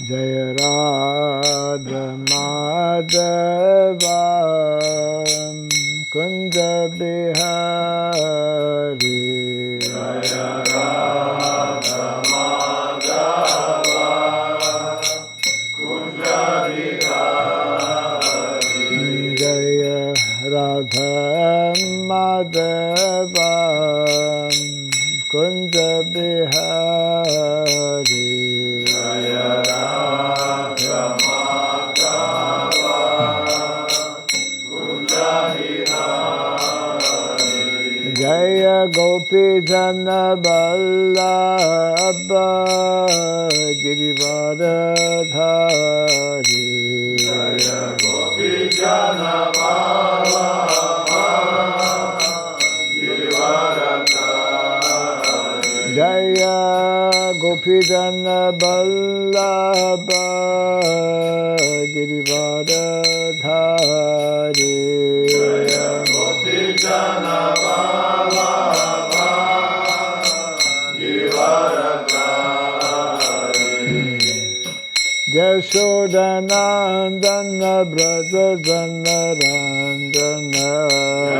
Jaya Radha Madhava Kunja Bihari. Jaya Radha Madhava Kunja Bihari. Jaya Radha Madhava Kunja Bihari. Jaya Radha Madhava Kunja Bihari. Jaya Gopi Jana Vallabha Girivaradhari. Jaya Gopi Jana Vallabha Girivaradhari. Jaya Gopi Jana Vallabha Girivaradhari. Jaya Gopi Jana Vallabha Girivaradhari. Yashodanandana Braja Jana Randana.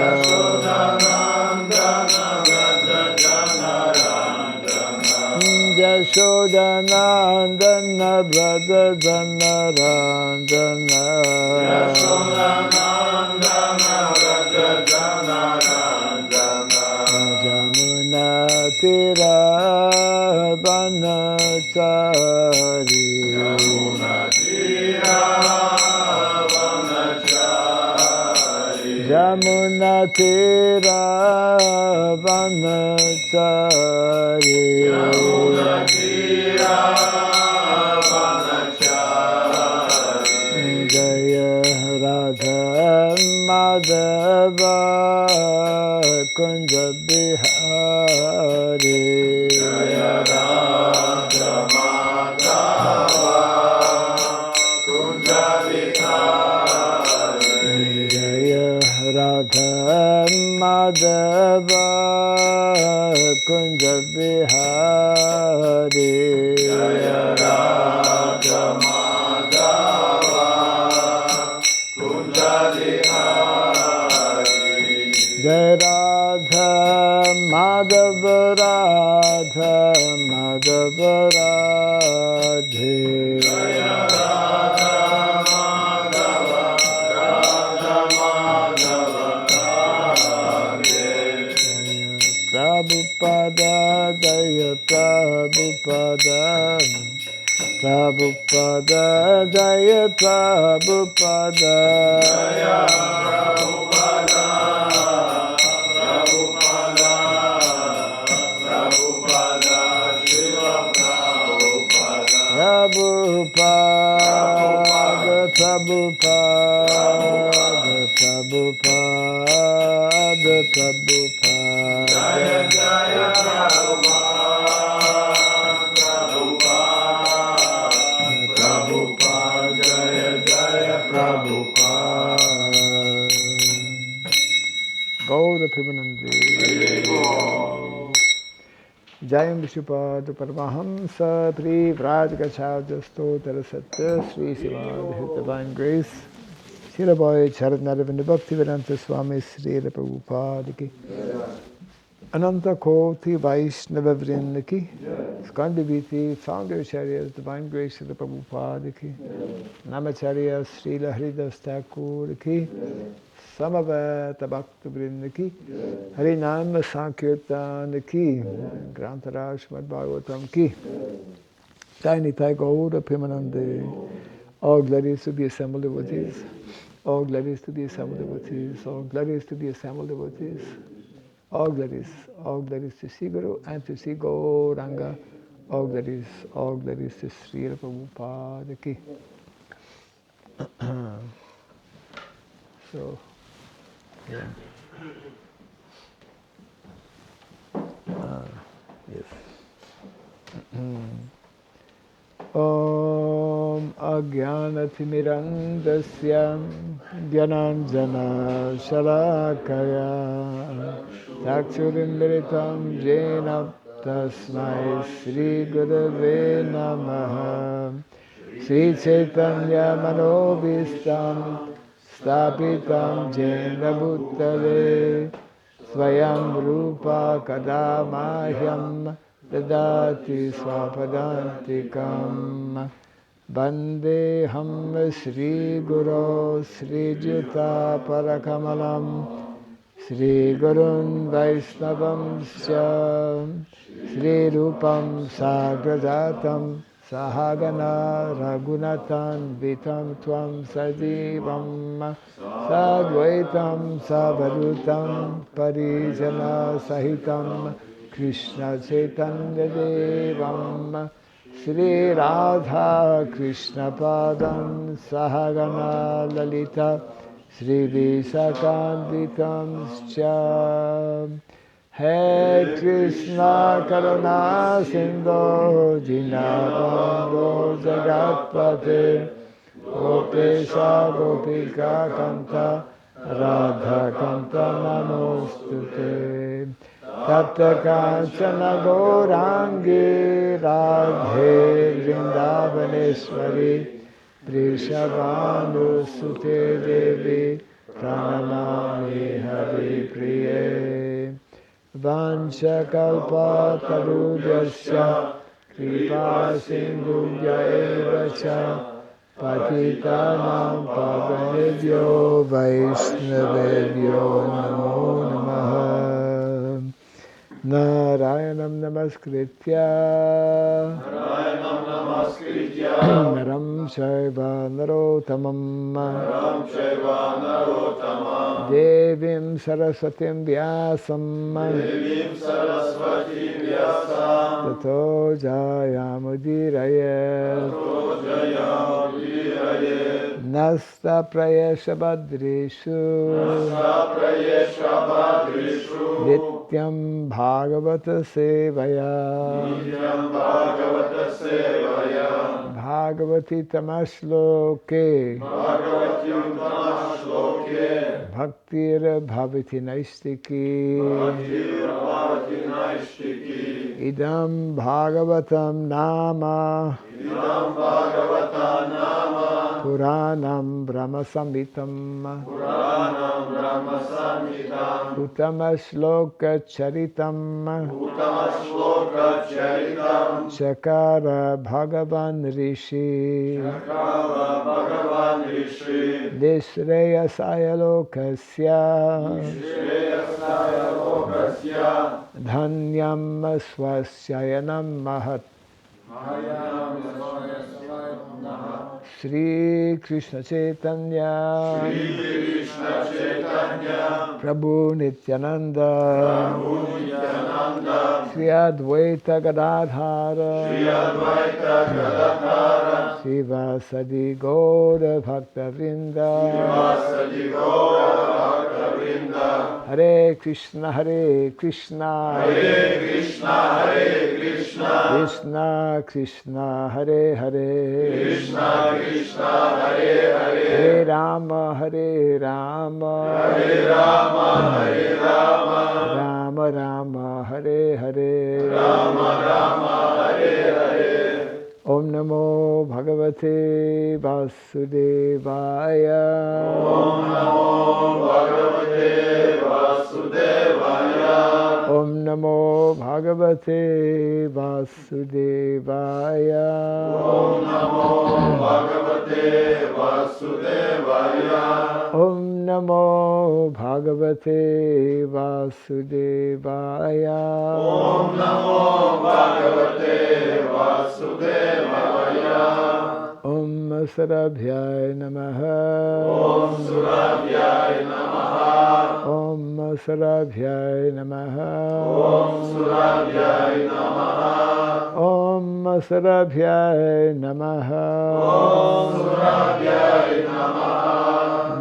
Yashodanandana Braja Jana Randana. Yashodanandana Braja Jana Randana. Yashodanandana Braja Jana Randana. Jamuna Tira Vanachari. Jamuna Tira Vanachari. Jamuna Tira Vanachari. Jamuna Tira Vanachari. Jaya Radha Madhava Kunja Bihari. Jaya Radha Madhava Kunja Bihari. Jaya Radha Madhava Kunja Bihari. Jaya Radha Madhava Kunja Bihari. Jaya Radha Madhava Radha Madhava Radhe. Jaya Radha Madhava Radha Madhava Radhe. Prabhupada Jaya Prabhupada. Prabhupada Jaya Prabhupada. Jaya Prabhupada. Prabhupada. Prabhupada Srila Prabhupada. Prabhupada. Prabhupada. Prabhupada. Prabhupada. Jaya Jaya Prabhupada. Prabhupada. Prabhupada. Jaya Jaya Prabhupada. Gaura Pivanandi. Jayam Vishupad Paramahamsa Pri Vrajgacharya Stotra Satya Sri Sivadhi Divine Grace Surabhyai Namah Bhakti Vedanta Swami Sri Prabhupada Ki Ananta Koti Vaishnava Vrinda Ki Skandiviti Founder Acharyas Divine Grace Sri Prabhupada Ki Namacharya Srila Haridas Thakur Ki Samaveta Bhakta Vrinda Ki Harinam Sankirtan Ki Grantaraj Srimad Bhagavatam Ki Tiny Gaura Pimanande. All glories to the assembled devotees. All glories to the assembled devotees. All glories to the assembled devotees. All glories to Sri Guru and to Sri Gauranga. All glories to Sri Prabhupada Ki. So, yeah. Yes. Om Ajnanathimirantasya Dhyananjana Shalakaya Chakshurindritam Jena Tasmai Sri Gurave Namaha Sri Chaitanya Manobhistam Stapitam Jena Bhuttale Swayam Rupa Kadamahyam Dadati Swapadantikam Vandeham Sri Guru Sri Juta Parakamalam Sri Gurun Vaishnavam Sya Sri Rupam Sagrajatam Sahagana Raghunatan Vitam Tvam Sajivam Sadvaitam Savadutam Parijana Sahitam Krishna Chaitanya Devam Sri Radha Krishna Padam Sahagana Lalita Sri Visakanditam Scha He Krishna Karuna Sindhu Dinabando Jagatpate Gopesha Gopika Kanta Radha Kanta Namostute Tapta Kanchana Gaurangi Radhe Vrindavaneshwari Prishabhanu Sute Devi Pranamami Hari Priye Vancha Kalpa Tarubhyasya Kripa Sindhubhya Evacha Patitanam Pavanebhyo Vaishnavebhyo Namo Namaha Narayanam Namaskritya Naram Shaiva Narotamam Devim Saraswatim Vyasam Tato Jayamudirayet Nasta Prayesha Badrishu Nityam Bhagavata Sevaya Bhagavati Tamashloke Bhaktir Bhavati Naistiki Idam Bhagavatam Nama Puranam Brahma Samhitam Uttama Shloka Charitam Chakara Bhagavan Rishi Nishreyasaya Lokasya Dhanyam Swasyayanam Mahat Sri Krishna Chaitanya Prabhu Nityananda Sri Advaita Gadadhara Srivasadi Gaura Bhakta Vrinda Hare Krishna Krishna Krishna Krishna Hare Hare Hare Rama Rama Rama Hare Hare Om Namo Bhagavate Vasudevaya Om Namo Bhagavate Vasudevaya Om Namo Bhagavate Vasudevaya Om Namo Bhagavate Vasudevaya Om Namo Bhagavate Vasudevaya Om Namo Bhagavate Vasudevaya Om Surabhyai Namah Om Surabhyai Namah Om Surabhyai Namah Om Surabhyai Namah Om Surabhyai Namah Om Surabhyai Namah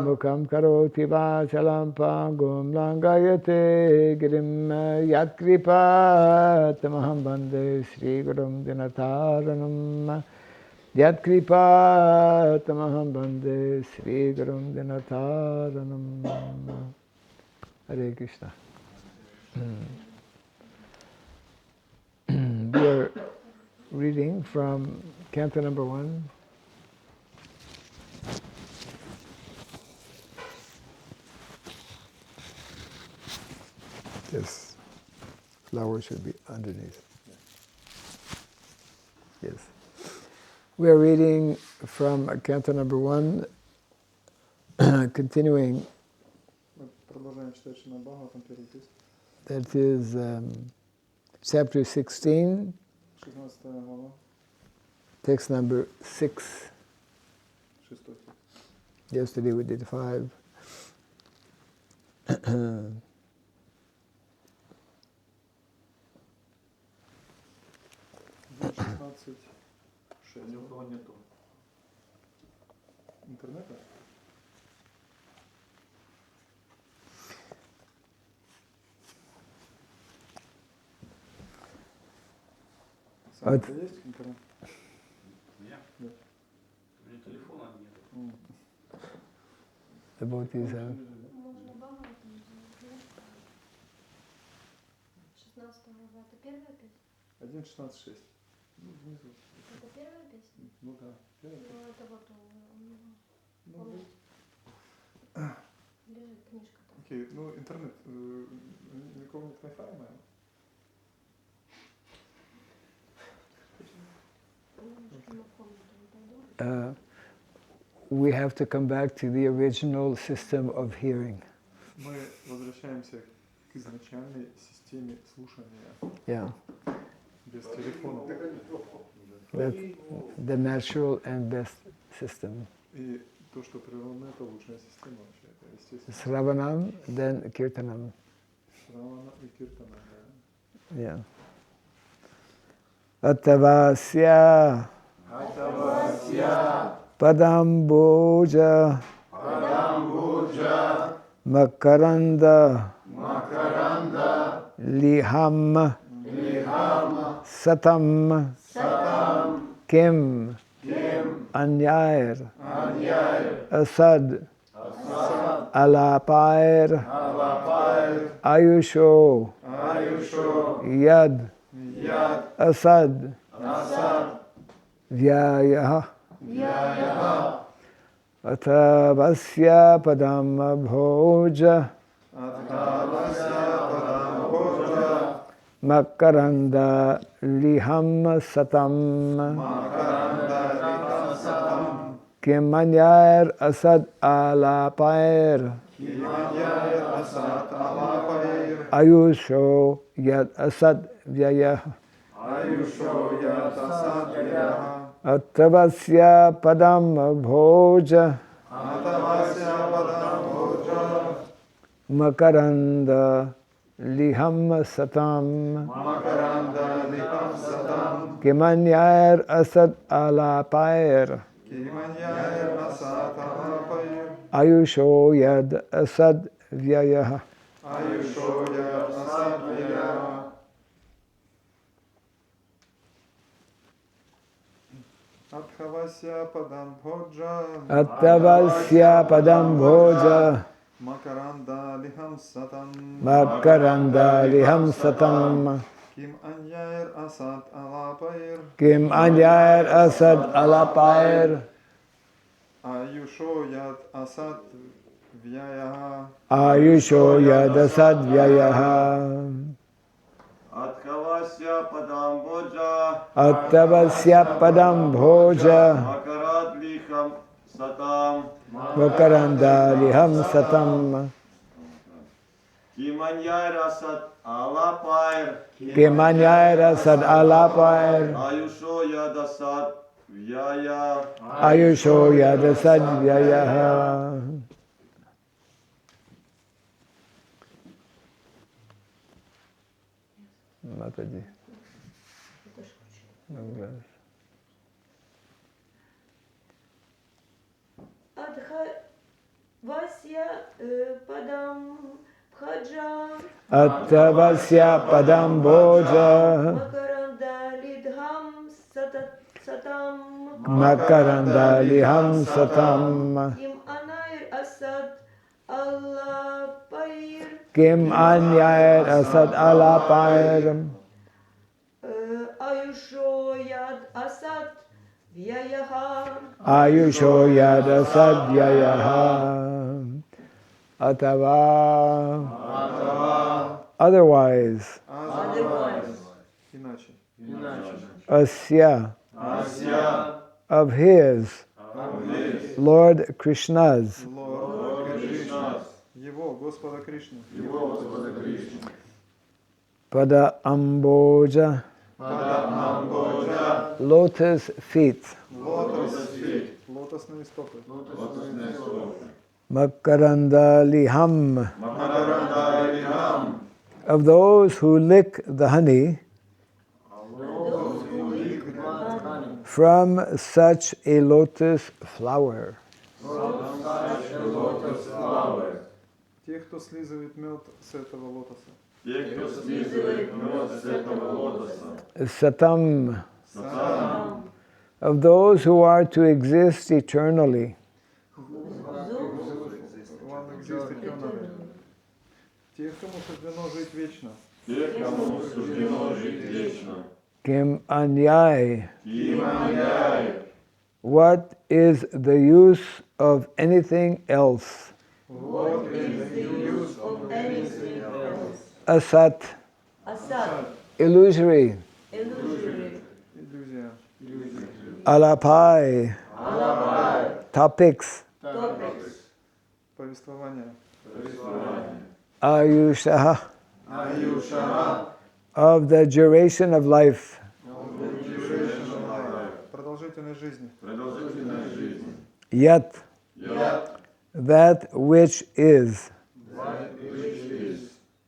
Mukam karoti vachalam pangum langayate girim yatkripa tamaham bande Sri Gurum Dinataranam Yatkripa tamaham bande Sri Gurum Dinataranam. Hare Krishna. We are reading from Canto number 1, Yes. Flower should be underneath. Yes. We are reading from Canto number 1, continuing. That is chapter 16, text number 6. Yesterday we did 5. Ни у кого нету интернета? Сам у тебя есть интернет? Нет. Нет. У меня телефона нет. About this, Можно Бхагаватам 16 глава. Это первая песня? 1.16.6. Ну, внизу. Это первая песня? Ну да, первая песня. Ну это вот у него. Ну, Лежит книжка там. окей, ну интернет. Никого нет Wi-Fi, наверное? we have to come back to the original system of hearing. Мы возвращаемся к изначальной системе слушания. Yeah. Без телефона. That's the natural and best system. И то, что природно, это лучшая система вообще. Это естественно. Sravanam, then Kirtanam. Сравана и киртана, да. Yeah. Attavasya Padamboja Makaranda Liham Satam Kim Anyair Asad Alapair Ayusho Yad Asad Vyayah Atavasya Padam Bhoja Makaranda Liham Satam Kimanyar Asad Alapair Ayusho Yad Asad Vyayah Attavasya Padam Bhoja Makaranda Liham Satam Kimanyar Asad Alapair Ayusho Yad Asad Vyayah. Attavasya Padam Bhoja Attavasya Padam Bhoja Makaranda Liham Satam Makaranda Liham Satam Kim Anyair Asad Alapair Kim Anyair Asad Alapair Ayusho Yad Asad Vyayah Ayusho Yad Asad Vyayah. Attavasya Padam Bhoja Attavasya Padam Bhoja Makarad Liham Satam Makaranda Liham Satam Kimanyar Asad Alapair Kimanyar Asad Alapair Ayusho Yad Asad Vyaya Ayusho Yad Asad Vyayah. Mataji. Adhavasya Padam Bhoja Attavasya Padam Bhoja Makaranda Lidham Satam Makaranda Liham Satam Kim Anayir Asad Alapair Kim Anyair Asad Alapair Ayusho Yad Asad Vyayah Ayusho Yad Asad Vyayah. Atava otherwise, Иначе. asya, Asya. of his, Lord Krishna's, Лорд Кришна. Его, Господа Кришны. pada amboja, lotus feet, Лотосные стопы. makarandaliham, of those who lick the honey from such a lotus flower. Те, кто слизывает мед с этого лотоса. Satam, of those who are to exist eternally. One exists eternally. Те, кому суждено жить вечно. Kim anyay. What is the use of anything else? What is the use of anything else? Asat, illusory. Иллюзия. Alapai, topics. Повествование. Ayusha, of the duration of life. Продолжительность жизни. Yat, that which is.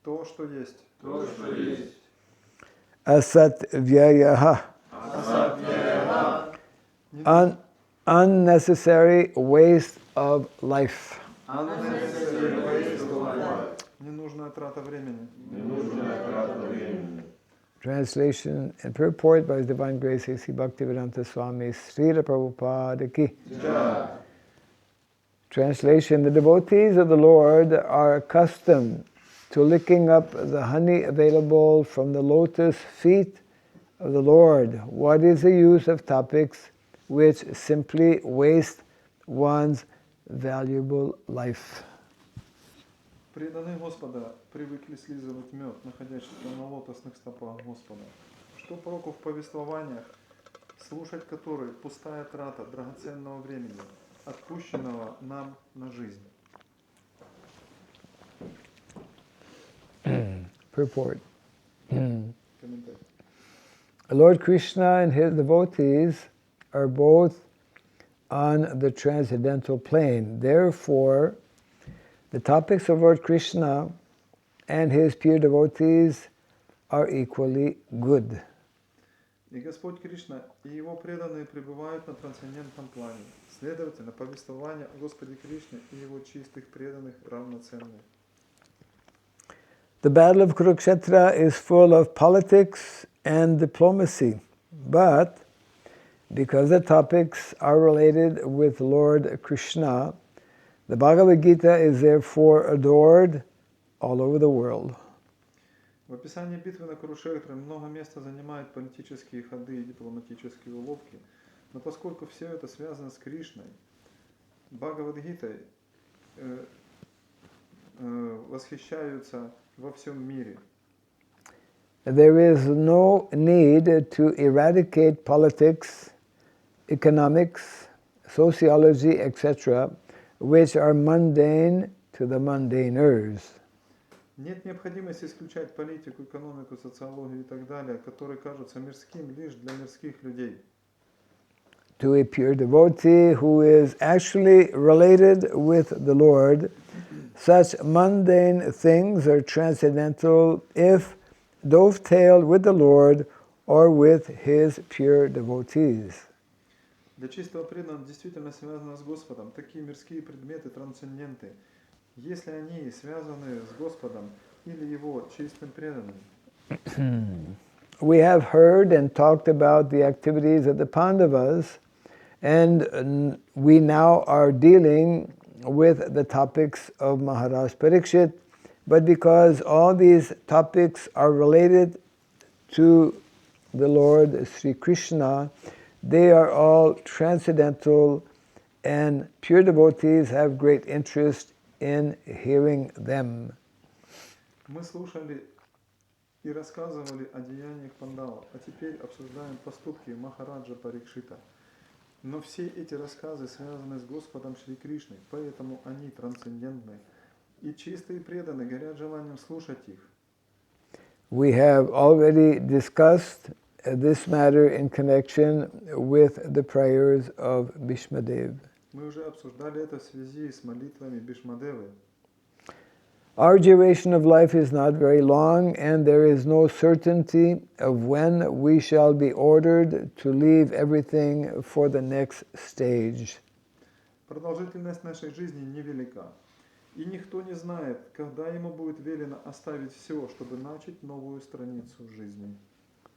То, что есть. Asat vyayaha, unnecessary waste of life. Ненужная трата времени. Translation and purport by His Divine Grace A.C. Bhaktivedanta Swami Srila Prabhupada Ki. Translation: the devotees of the Lord are accustomed to licking up the honey available from the lotus feet of the Lord. What is the use of topics which simply waste one's valuable life? Преданные Господа привыкли слизывать мед, находящийся на лотосных стопах Господа. Что проку в повествованиях, слушать которые пустая трата драгоценного времени, отпущенного нам на жизнь. Purport. Комментарий. Lord Krishna and his devotees are both on the transcendental plane. Therefore, the topics of Lord Krishna and his pure devotees are equally good. И Господь Кришна и Его преданные пребывают на трансцендентном плане. Следовательно, повествования о Господе Кришне и Его чистых преданных равноценны. The battle of Kurukshetra is full of politics and diplomacy, but because the topics are related with Lord Krishna, the Bhagavad Gita is therefore adored all over the world. В описании битвы на Курушетре много места занимают политические ходы и дипломатические уловки, но поскольку все это связано с Кришной, Бхагавад-гитой восхищаются во всем мире. There is no need to eradicate politics, economics, sociology, etc., which are mundane to the mundaners. Нет необходимости исключать политику, экономику, социологию и так далее, которые кажутся мирским лишь для мирских людей. To a pure devotee who is actually related with the Lord, such mundane things are transcendental if dovetailed with the Lord or with his pure devotees. Для чистого преданного действительно связано с Господом. Такие мирские предметы трансценденты, если они связаны с Господом или Его чистым преданным. We have heard and talked about the activities of the Pandavas, and we now are dealing with the topics of Maharaj Parikshit, but because all these topics are related to the Lord Sri Krishna, they are all transcendental, and pure devotees have great interest in hearing them. Мы слушали и рассказывали о деяниях пандавов, а теперь обсуждаем поступки Махараджа Парикшита. Но все эти рассказы связаны с Господом Шри Кришной, поэтому они трансцендентны. И чистые преданные горят желанием слушать их. We have already discussed this matter in connection with the prayers of Bhishmadev. Мы уже обсуждали это в связи с молитвами Бишмадевы. Our duration of life is not very long, and there is no certainty of when we shall be ordered to leave everything for the next stage. Продолжительность нашей жизни невелика, и никто не знает, когда ему будет велено оставить все, чтобы начать новую страницу жизни.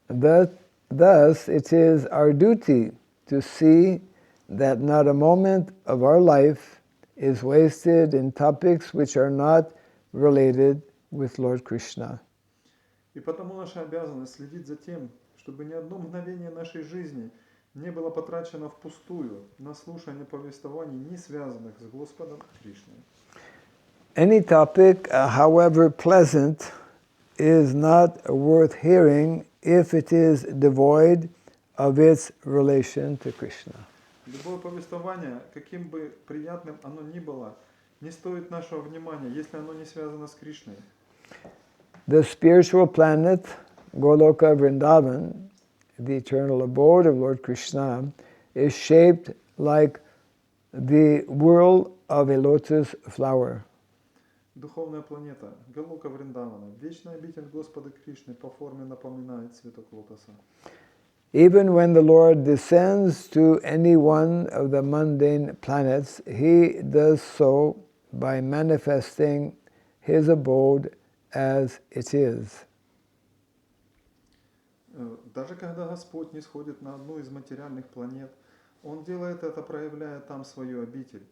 Thus, it is our duty to see that not a moment of our life is wasted in topics which are not related with Lord Krishna. И потому наша обязанность следить за тем, чтобы ни одно мгновение нашей жизни не было потрачено впустую на слушание повествований, не связанных с Господом Кришной. Any topic, however pleasant, is not worth hearing if it is devoid of its relation to Krishna. Любое повествование, каким бы приятным оно ни было, не стоит нашего внимания, если оно не связано с Кришной. The spiritual planet, Goloka Vrindavan, the eternal abode of Lord Krishna, is shaped like the whirl of a lotus flower. Духовная планета, Галока Вриндавана, вечная обитель Господа Кришны по форме напоминает цветок лотоса. Even when the Lord descends to any one of the mundane planets, he does so by manifesting his abode as it is. Даже когда Господь нисходит на одну из материальных планет, Он делает это, проявляя там свою обитель.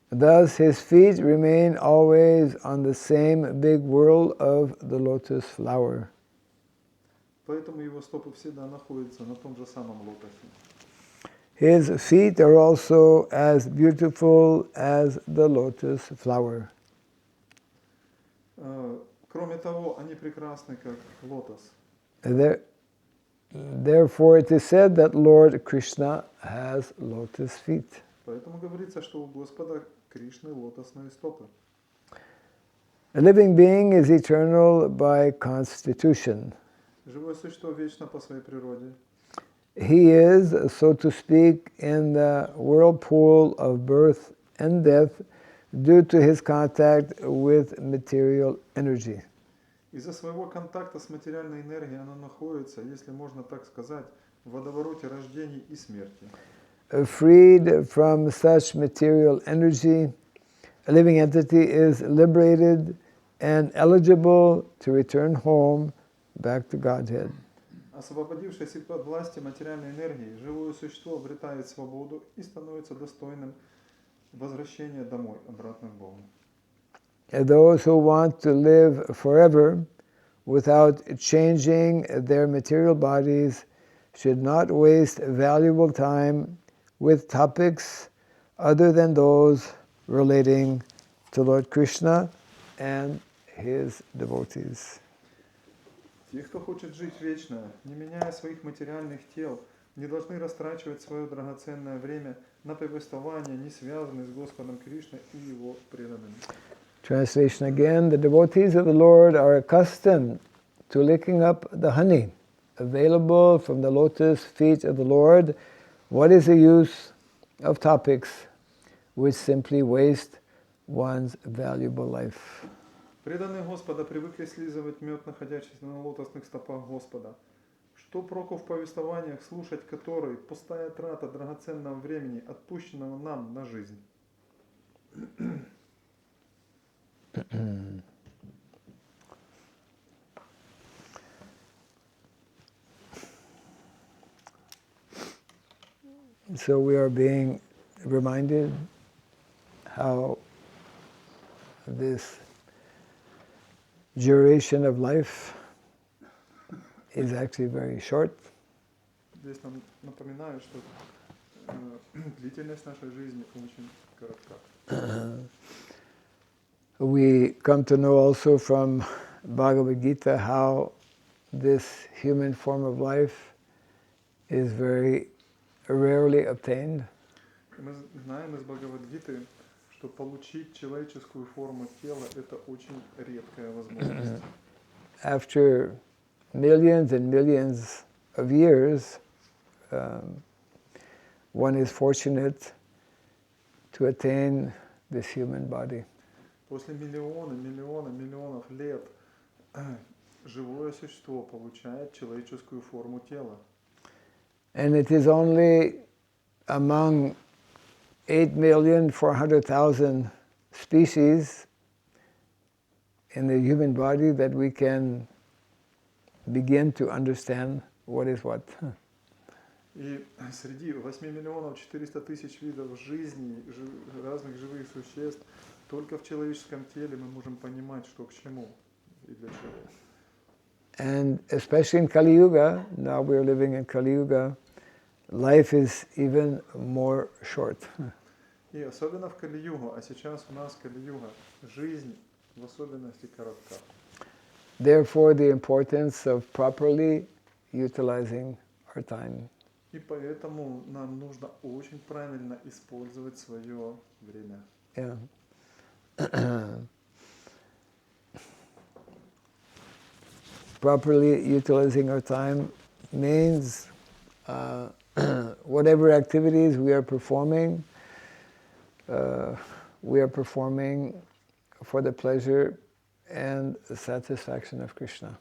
Thus his feet remain always on the same big whirl of the lotus flower. Поэтому Его стопы всегда находятся на том же самом лотосе. His feet are also as beautiful as the lotus flower. Кроме того, они прекрасны, как лотос. Therefore it is said that Lord Krishna has lotus feet. Поэтому говорится, что у Господа Кришны лотосные стопы. A living being is eternal by constitution. Живое существо вечно по своей природе. He is, so to speak, in the whirlpool of birth and death due to his contact with material energy. Из-за своего контакта с материальной энергией оно находится, если можно так сказать, в водовороте рождений и смерти. Freed from such material energy, a living entity is liberated and eligible to return home back to Godhead. Освободившись от власти материальной энергии, живое существо обретает свободу и становится достойным возвращения домой, обратно к Богу. Those who want to live forever without changing their material bodies should not waste valuable time with topics other than those relating to Lord Krishna and his devotees. Те, кто хочет жить вечно, не меняя своих материальных тел, не должны растрачивать свое драгоценное время на повествования, не связанные с Господом Кришной и Его преданными. Translation again, the devotees of the Lord are accustomed to licking up the honey available from the lotus feet of the Lord. What is the use of topics which simply waste one's valuable life? Преданные Господа привыкли слизывать мед, находящийся на лотосных стопах Господа. Что проку в повествованиях, слушать которые пустая трата драгоценного времени, отпущенного нам на жизнь? So we are being reminded how this duration of life is actually very short. Здесь нам напоминаю, что длительность нашей жизни очень коротка. We come to know also from Bhagavad Gita how this human form of life is very rarely obtained. И мы знаем из Бхагавад-гиты, что получить человеческую форму тела – это очень редкая возможность. After millions and millions of years, one is fortunate to attain this human body. После миллионов лет живое существо получает человеческую форму тела. And it is only among 8,400,000 species in the human body that we can begin to understand what is what. И среди 8 миллионов 400 тысяч видов жизней, разных живых существ, только в человеческом теле мы можем понимать, что к чему и для чего. And especially in Kali Yuga, now we're living in Kali Yuga, life is even more short. И особенно в Кали-югу, а сейчас у нас Кали-юга, жизнь в особенности коротка. Therefore, the importance of properly utilizing our time. И поэтому нам нужно очень правильно использовать свое время. Yeah. Properly utilizing our time means whatever activities we are performing for the pleasure and the satisfaction of Krishna.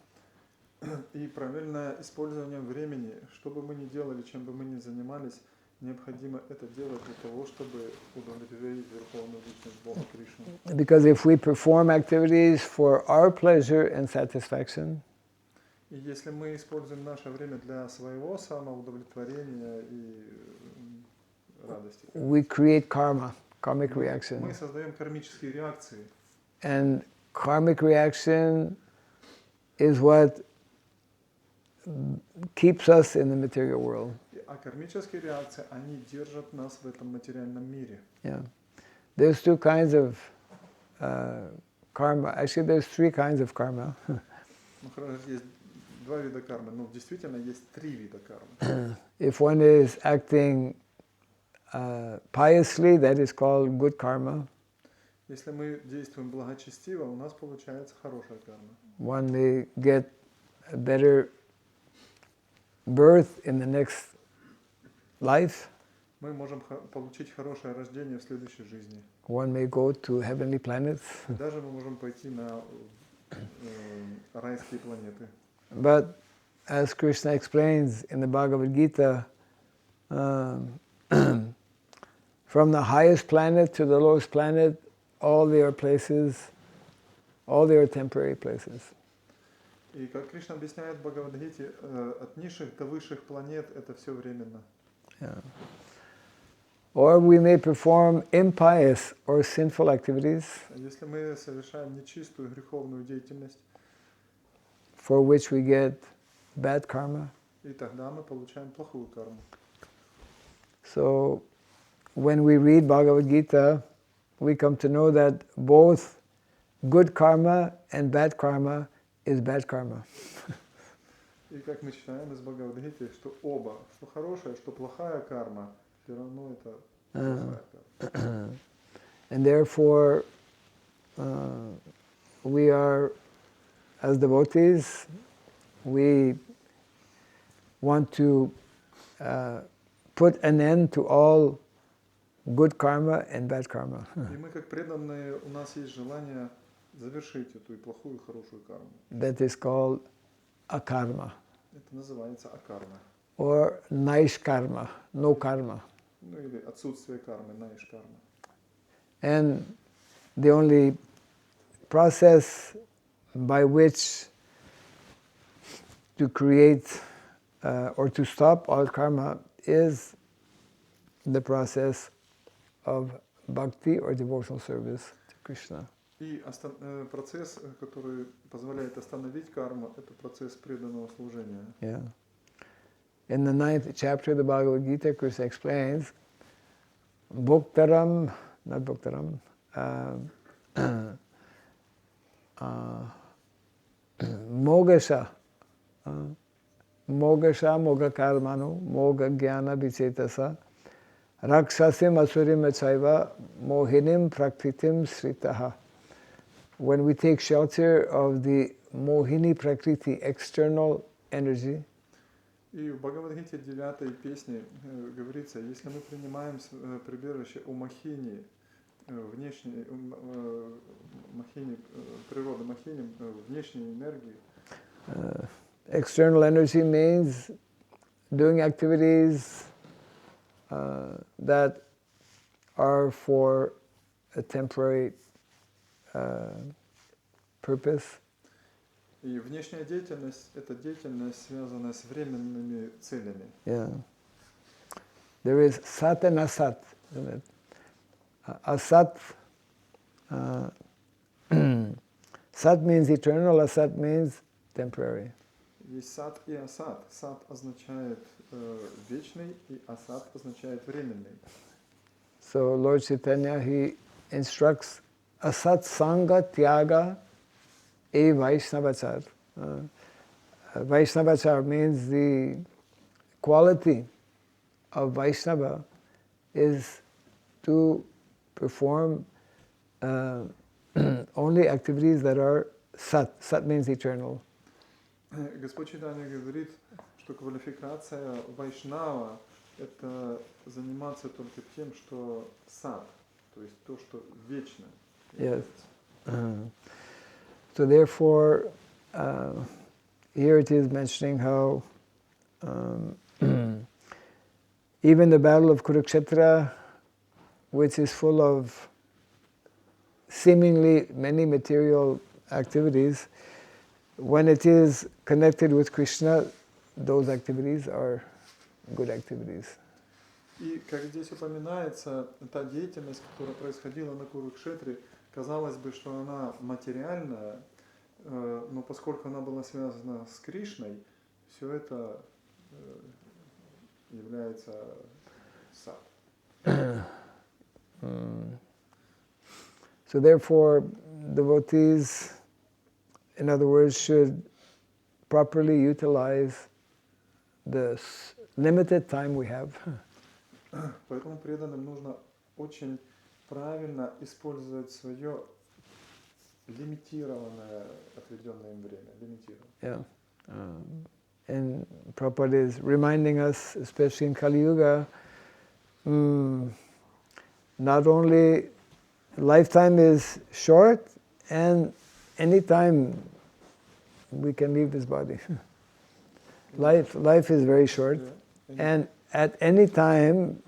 И правильное использование времени, что бы мы ни делали, чем бы мы ни занимались, необходимо это делать для того, чтобы удовлетворить Верховную Личность Бога Кришну. Because if we perform activities for our pleasure and satisfaction, И если мы используем наше время для своего самоудовлетворения и радости, we create karmic reaction. мы создаем кармические реакции. And karmic reaction is what keeps us in the material world. А кармические реакции, они держат нас в этом материальном мире. Yeah. There's two kinds of karma. Actually, there's three kinds of karma. Ну, хорошо, есть два вида кармы, но действительно есть три вида кармы. If one is acting piously, that is called good karma. Если мы действуем благочестиво, у нас получается хорошая карма. One may get a better birth in the next life. Мы можем получить хорошее рождение в следующей жизни. One may go to heavenly planets. Даже мы можем пойти на райские планеты. But as Krishna explains in the Bhagavad Gita, from the highest planet to the lowest planet, all they are places, all they are temporary places. И как Кришна объясняет в Бхагавад-гите, от низших до высших планет это все временно. Yeah. Or we may perform impious or sinful activities Если мы совершаем нечистую греховную деятельность, for which we get bad karma. и тогда мы получаем плохую карму. So when we read Bhagavad Gita, we come to know that both good karma and bad karma is bad karma. И как мы читаем из Бхагавад-гиты, что оба, что хорошая, что плохая карма, все равно это плохая карма. And therefore, we are, as devotees, we want to put an end to all good karma and bad karma. И мы как преданные, у нас есть желание завершить эту и плохую, и хорошую карму. That is called akarma. Это называется акарма. Or naishkarma, no karma. Ну или отсутствие кармы, наиш-карма. And the only process by which to create or to stop all karma is the process of bhakti or devotional service to Krishna. И процесс, который позволяет остановить карму, это процесс преданного служения. Yeah. In the 9th chapter of the Bhagavad Gita, Krishna explains, Bhoktaram, not Bhoktaram, mogasha, mogasha mogakarmanu, moga jnana vicetasa, rakshasim asurim chaiva, mohinim prakritim sritaha. When we take shelter of the mohini prakriti, external energy, И в Бхагавад-гите 9-й песне говорится, если мы принимаем прибежище у Махини, внешней Махини, природы Махини, внешней энергии. External energy means doing activities that are for a temporary purpose. И внешняя деятельность – это деятельность, связанная с временными целями. Yeah. There is sat and asat. Asat, sat means eternal, asat means temporary. Есть сат и асат. Сат означает вечный, и асат означает временный. So Lord Chaitanya, he instructs asat sanga tyaga e Vaishnavachar. Vaishnavachar means the quality of Vaishnava is to perform only activities that are sat. Sat means eternal. Господь Чайтанья говорит, что квалификация вайшнава – это заниматься только тем, что сат, то есть то, что вечно. Yes. So therefore, here it is mentioning how even the battle of Kurukshetra, which is full of seemingly many material activities, when it is connected with Krishna, those activities are good activities. И как здесь упоминается, та деятельность, которая происходила на Курукшетре, казалось бы, что она материальная, но поскольку она была связана с Кришной, все это является сад. So therefore, devotees, in other words, should properly utilize the limited time we have. Поэтому преданным нужно очень правильно использовать свое лимитированное отведенное им время. Yeah. And Prabhupada is reminding us, especially in Kali Yuga, not only lifetime is short, and any time we can leave this body. Life is very short, and at any time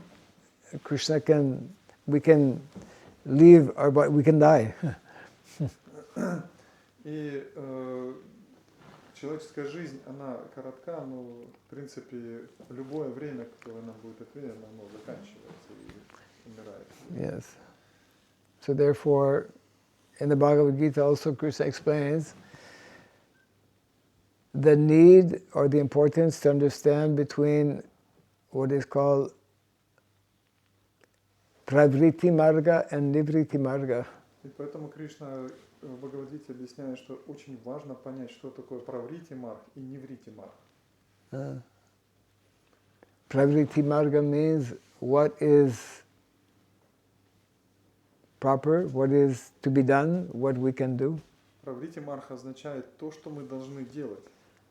we can leave our body, we can die. И человеческая жизнь, она коротка, но в принципе любое время, которое нам будет отведено, оно заканчивается и умирает. Yes. So therefore, in the Bhagavad Gita also Krishna explains the need or the importance to understand between what is called pravriti marga and nivriti marga. И поэтому Кришна в Бхагавад-гите объясняет, что очень важно понять, что такое праврити марг и ниврити марг. Pravriti marga means what is proper, what is to be done, what we can do. Праврити марг означает то, что мы должны делать.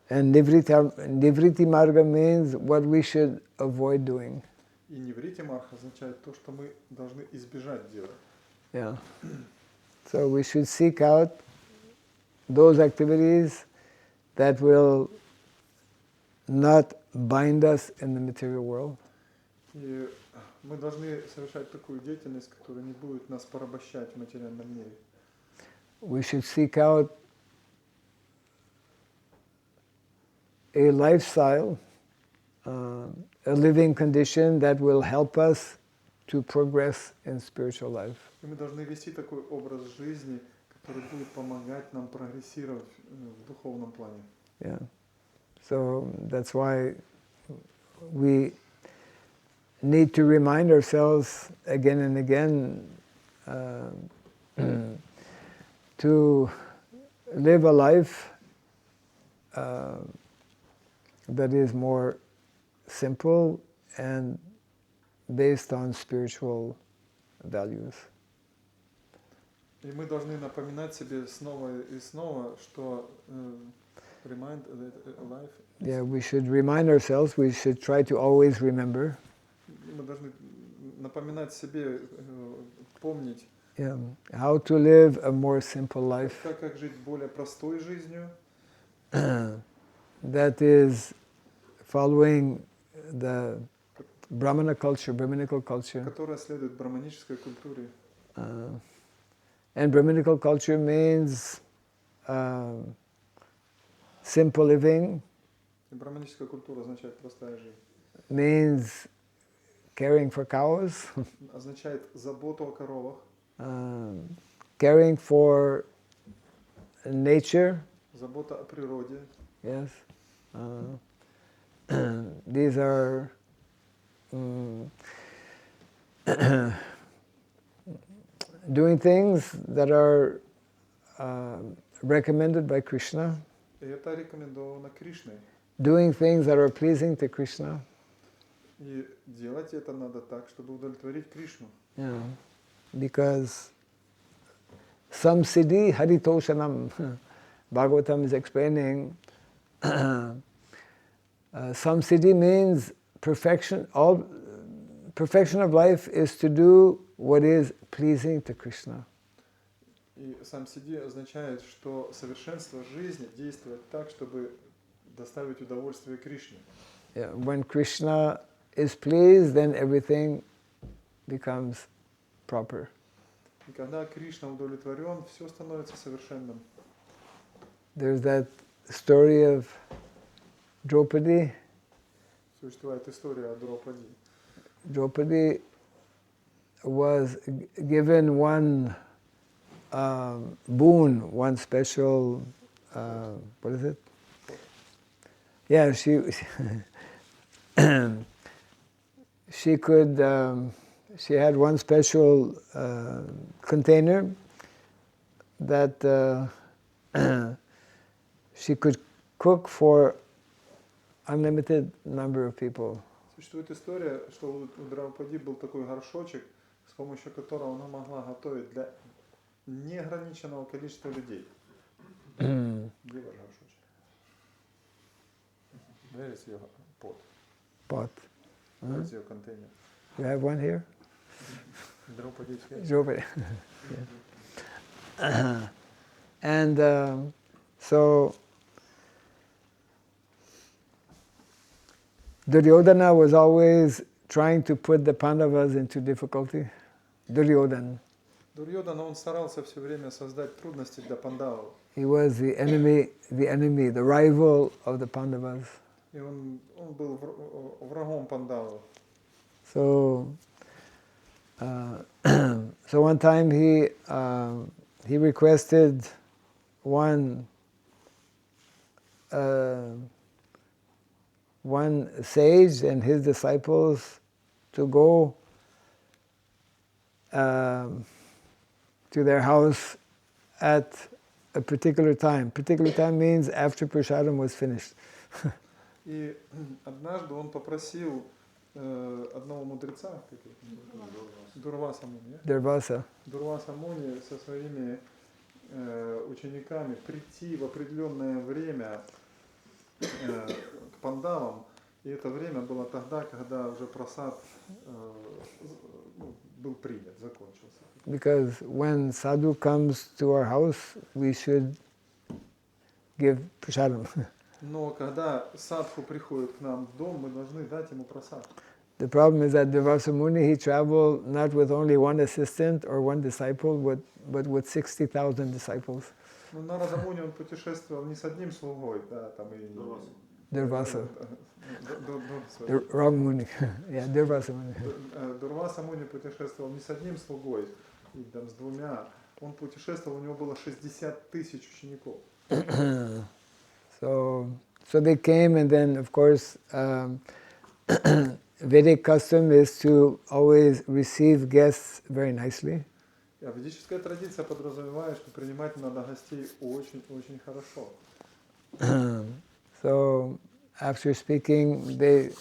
And nivriti marga means what we should avoid doing. И ниврити марг означает то, что мы должны избежать делать. Yeah. So we should seek out those activities that will not bind us in the material world. И мы должны совершать такую деятельность, которая не будет нас порабощать в материальном мире. We should seek out a lifestyle, a living condition that will help us to progress in spiritual life. И мы должны вести такой образ жизни, который будет помогать нам прогрессировать в духовном плане. Yeah. So that's why we need to remind ourselves again and again to live a life that is more simple and based on spiritual values. И мы должны напоминать себе снова и снова, что remind that life. Yeah, we should remind ourselves, we should try to always remember. Мы должны напоминать себе, помнить, Yeah, how to live a more simple life. как жить более простой жизнью. That is following the Brahmana culture, Brahminical culture. Которая следует браманической культуре. And Brahminical culture means simple living. Браманическая культура означает простая жизнь. Means caring for cows. Означает заботу о коровах. Caring for nature. Забота о природе. Yes. These are doing things that are recommended by Krishna. И это рекомендовано Кришной. Doing things that are pleasing to Krishna. И делать это надо так, чтобы удовлетворить Кришну. Yeah. Because samsiddhi haritoshanam, Bhagavatam is explaining, samsiddhi means perfection. All perfection of life is to do what is pleasing to Krishna. И сам сиди означает, что совершенство жизни действовать так, чтобы доставить удовольствие Кришне. Yeah. When Krishna is pleased, then everything becomes proper. И когда Кришна удовлетворен, все становится совершенным. There's that story of Draupadi. Существует история о Драупади. Draupadi was given one boon, one special, what is it? Yeah, she could, she had one special container that she could cook for unlimited number of people. Существует история, что у Драупади был такой горшочек, с помощью которого она могла готовить для неограниченного количества людей. Где ваш горшочек? Where is your pot? Pot. Where is your container? You have one here? Драупади есть. Draupadi. Yeah. And so Duryodhana was always trying to put the Pandavas into difficulty. Duryodhana. Дурьодан, он старался все время создать трудности для пандавов. He was the enemy, the rival of the Pandavas. И он был врагом пандавов. So, so one time he requested one sage and his disciples to go to their house at a particular time. Particular time means after prasadam was finished. И однажды он попросил одного мудреца, Дурваса Муни, Дурваса Муни со своими учениками прийти в определенное время к пандавам, и это время было тогда, когда уже прасад был принят, закончился. Because when sadhu comes to our house, we should give prasadam. Но когда садху приходит к нам в дом, мы должны дать ему прасад. The problem is that Durvasa Muni, he traveled not with only one assistant or one disciple, but with 60,000 disciples. Но Нарада Муни, он путешествовал не с одним слугой, да, там и... Durvasa. The wrong Muni. Yeah, Durvasa Muni. Дурваса Муни путешествовал не с одним слугой, и там с двумя. Он путешествовал, у него было 60 тысяч учеников. So they came, and then of course Vedic custom is to always receive guests very nicely. Ведическая традиция подразумевает, что принимать надо гостей очень-очень хорошо. So after speaking, they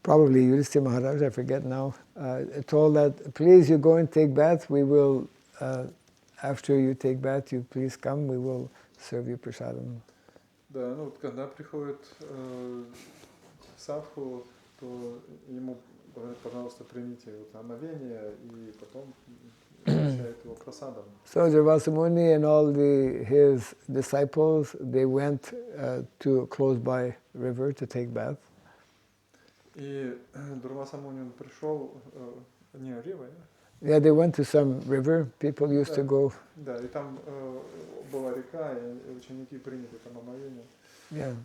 probably Yudhishthira Maharaj, I forget now, told that, please, you go and take bath. We will, after you take bath, you please come. We will serve you prasadam. Да, ну вот когда приходит садху, то ему говорят, пожалуйста, примите вот омовение, и потом угощают его прасадом. So Durvasa and all his disciples, they went to a close by river to take bath. И Дурваса Муни он пришел, не Рива, Yeah, they went to some river. People used to go. Да, и там была река, и ученики приняли там омовение. Yeah.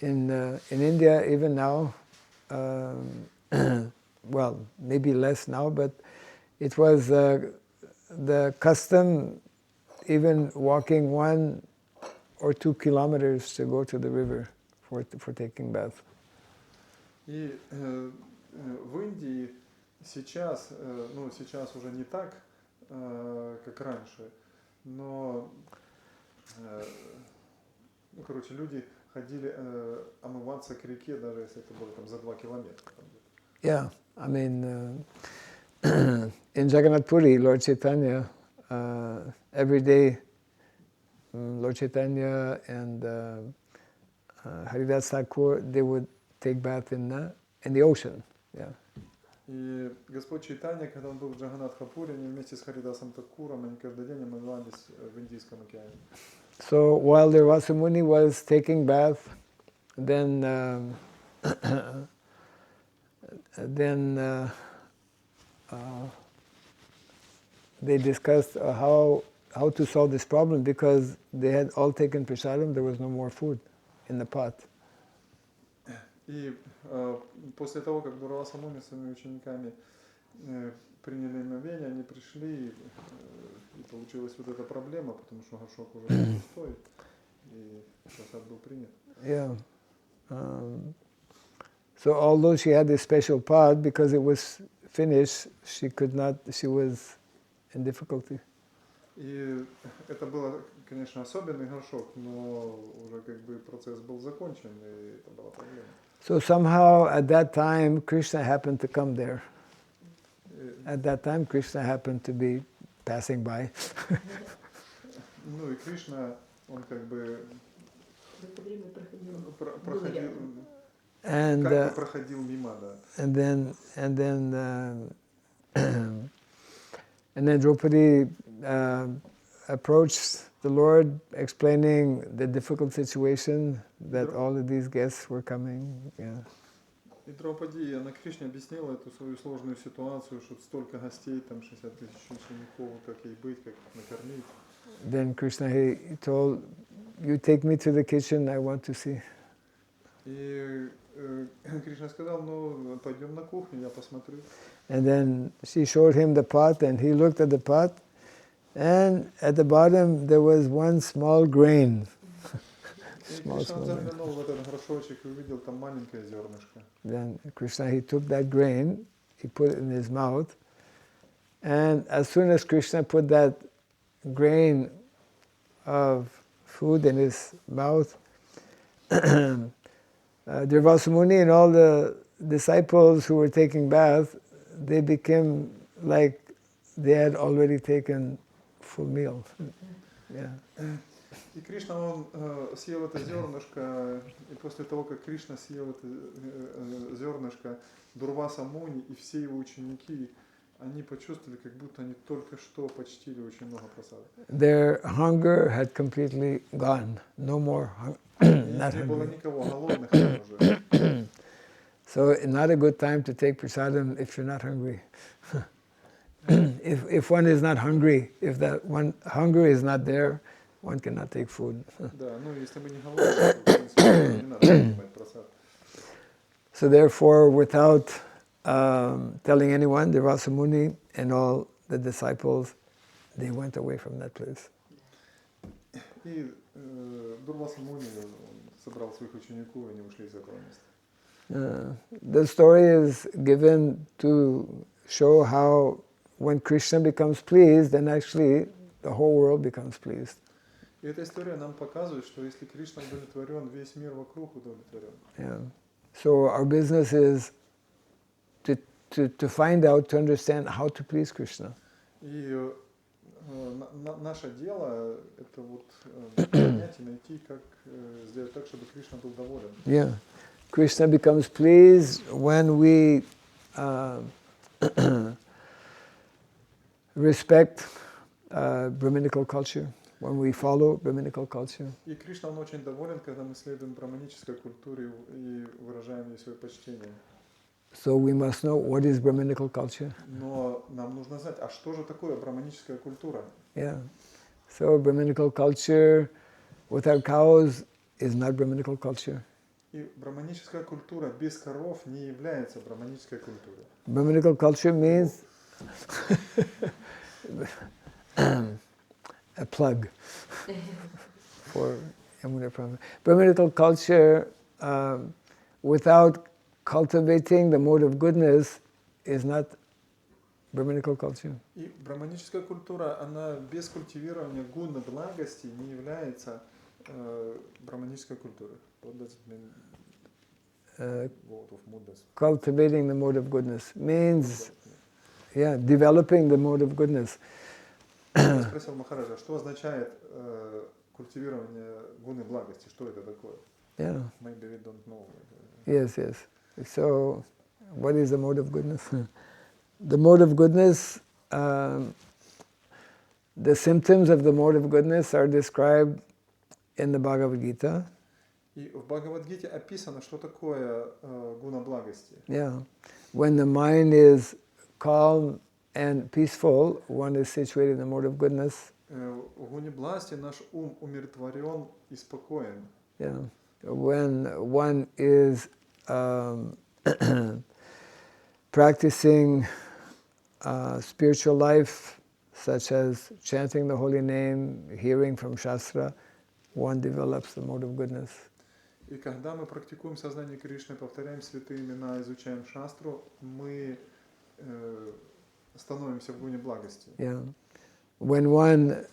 In India, even now, well, maybe less now, but it was the custom, even walking 1 or 2 kilometers to go to the river for taking bath. И в Индии сейчас, ну сейчас уже не так, как раньше, но, ну, короче, люди ходили омываться к реке, даже если это было там за 2 километра. Yeah, I mean, in Jagannath Puri, Lord Chaitanya, every day, Lord Chaitanya and Haridas Thakur, they would take bath in the ocean. Yeah. И Господь Чайтанья, когда он был в Джаганнатхапуре, они вместе с Харидасом Такуром, они каждый день омывались в Индийском океане. So while Durvasa Muni was taking bath, then they discussed how to solve this problem, because they had all taken prasadam, there was no more food in the pot. И после того, как Дурваса Муни с своими учениками приняли омовение, они пришли, и получилась вот эта проблема, потому что горшок уже был пустой, и прасад был принят. Yeah. So although she had this special pot, because it was finished, she was in difficulty. И это было, конечно, особенный горшок, но уже как бы процесс был закончен, и это была проблема. So somehow at that time Krishna happened to come there. At that time Krishna happened to be passing by. Ну и Кришна, он как бы проходил, And как бы проходил мимо, да. And then Draupadi approached the Lord, explaining the difficult situation that all of these guests were coming. Yeah. И Драупади, она Кришне объяснила эту свою сложную ситуацию, что столько гостей, там 60 тысяч учеников, как ей быть, как их накормить. Then Krishna, he told, you take me to the kitchen, I want to see. И Кришна сказал, ну пойдем на кухню, я посмотрю. And then she showed him the pot, and he looked at the pot, and at the bottom there was one small grain. Кришна заглянул в этот горшочек и увидел там маленькое зернышко. Then Krishna, he took that grain, he put it in his mouth, and as soon as Krishna put that grain of food in his mouth, Durvasa Muni and all the disciples who were taking bath, they became like they had already taken full meal. Yeah. И Кришна, он съел это зернышко, и после того, как Кришна съел это зернышко, Дурваса Муни и все его ученики, они почувствовали, как будто они только что почтили очень много прасада. Their hunger had completely gone. No more not Не было hungry. никого голодных уже. So not a good time to take prasadam if you're not hungry. If one is not hungry, if that one hunger is not there, one cannot take food. Да, ну если мы не голодные, то, в принципе, не надо принимать прасад. So therefore, without telling anyone, Durvasa Muni and all the disciples, they went away from that place. И Дурваса Муни собрал своих учеников, и они ушли из этого места. The story is given to show how when Krishna becomes pleased, then actually the whole world becomes pleased. И эта история нам показывает, что если Кришна удовлетворен, весь мир вокруг удовлетворен. Yeah. So our business is to find out, to understand how to please Krishna. И наше дело это вот понять и найти, как сделать так, чтобы Кришна был доволен. Yeah. Krishna becomes pleased when we respect Brahminical culture, when we follow Brahminical culture. И Кришна, он очень доволен, когда мы следуем браманической культуре и выражаем ей свое почтение. So we must know what is Brahminical culture. Но нам нужно знать, а что же такое браманическая культура? Yeah. So Brahminical culture without cows is not Brahminical culture. И браманическая культура без коров не является браманической культурой. Brahminical culture means a plug for Yamuna Prabhupada. Brahminical culture without cultivating the mode of goodness is not Brahminical culture. И браманическая культура, она без культивирования гуна благости не является браманической культурой. What does it mean? Word of mudras. Cultivating the mode of goodness means, yeah, developing the mode of goodness. Я спросил Махараджа, что означает культивирование гуны благости? Что это такое? Yeah. Maybe we don't know. Yes, yes. So, what is the mode of goodness? The mode of goodness, the symptoms of the mode of goodness are described in the Bhagavad Gita. И в Бхагавад-гите описано, что такое гуна благости. Yeah. When the mind is calm and peaceful, one is situated in the mode of goodness. В гуне благости наш ум умиротворен и спокоен. Yeah. When one is practicing spiritual life, such as chanting the holy name, hearing from Shastra, one develops the mode of goodness. И когда мы практикуем сознание Кришны, повторяем святые имена, изучаем шастру, мы становимся в гуне благости. Yeah. When one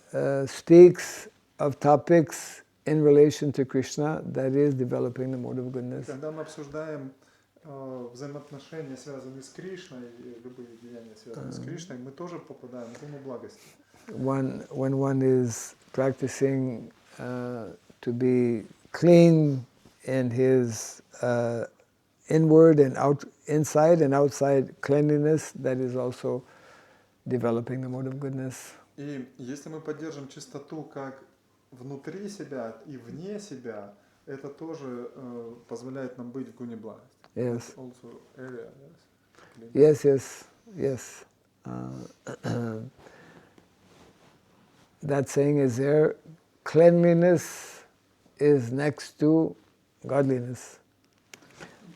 speaks of topics in relation to Krishna, that is developing the mode of goodness. Когда мы обсуждаем взаимоотношения, связанные с Кришной, и любые деяния, связанные с Кришной, мы тоже попадаем в гуну благости. When one is practicing to be clean in his inward and inside and outside cleanliness, that is also developing the mode of goodness. И если мы поддержим чистоту как внутри себя и вне себя, это тоже позволяет нам быть в гуне благости. Yes. Also area, yes. Yes. That saying is there. Cleanliness is next to godliness.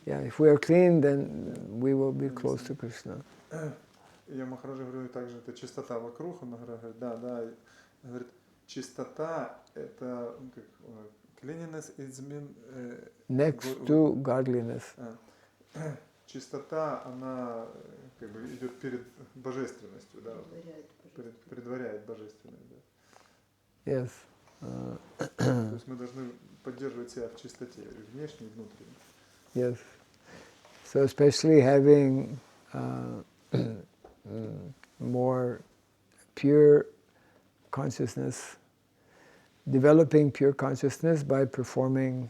Yeah, if we are clean, then we will be close to Krishna. Я Махараджа говорю также, это чистота вокруг, он говорит, да, говорит, чистота это как, cleanliness is mean next to godliness. Чистота, она как бы идет перед божественностью, да, предваряет божественность, да. Yes. То есть мы должны поддерживать себя в чистоте, и внешне, и внутренне. Yes. So especially having more pure consciousness, developing pure consciousness by performing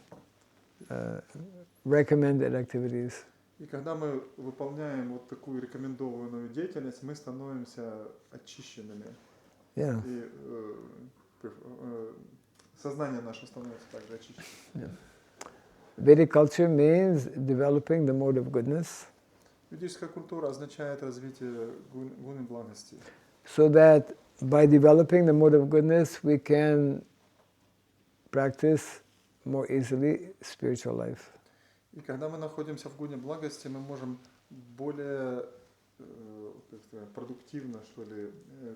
recommended activities. И когда мы выполняем вот такую рекомендованную деятельность, мы становимся очищенными. Yeah. И сознание наше становится также очищенным. Yeah. Vedic culture means developing the mode of goodness. Ведическая культура означает развитие гуны благости. So that by developing the mode of goodness, we can practice more easily spiritual life. И когда мы находимся в гуне благости, мы можем более продуктивно, что ли,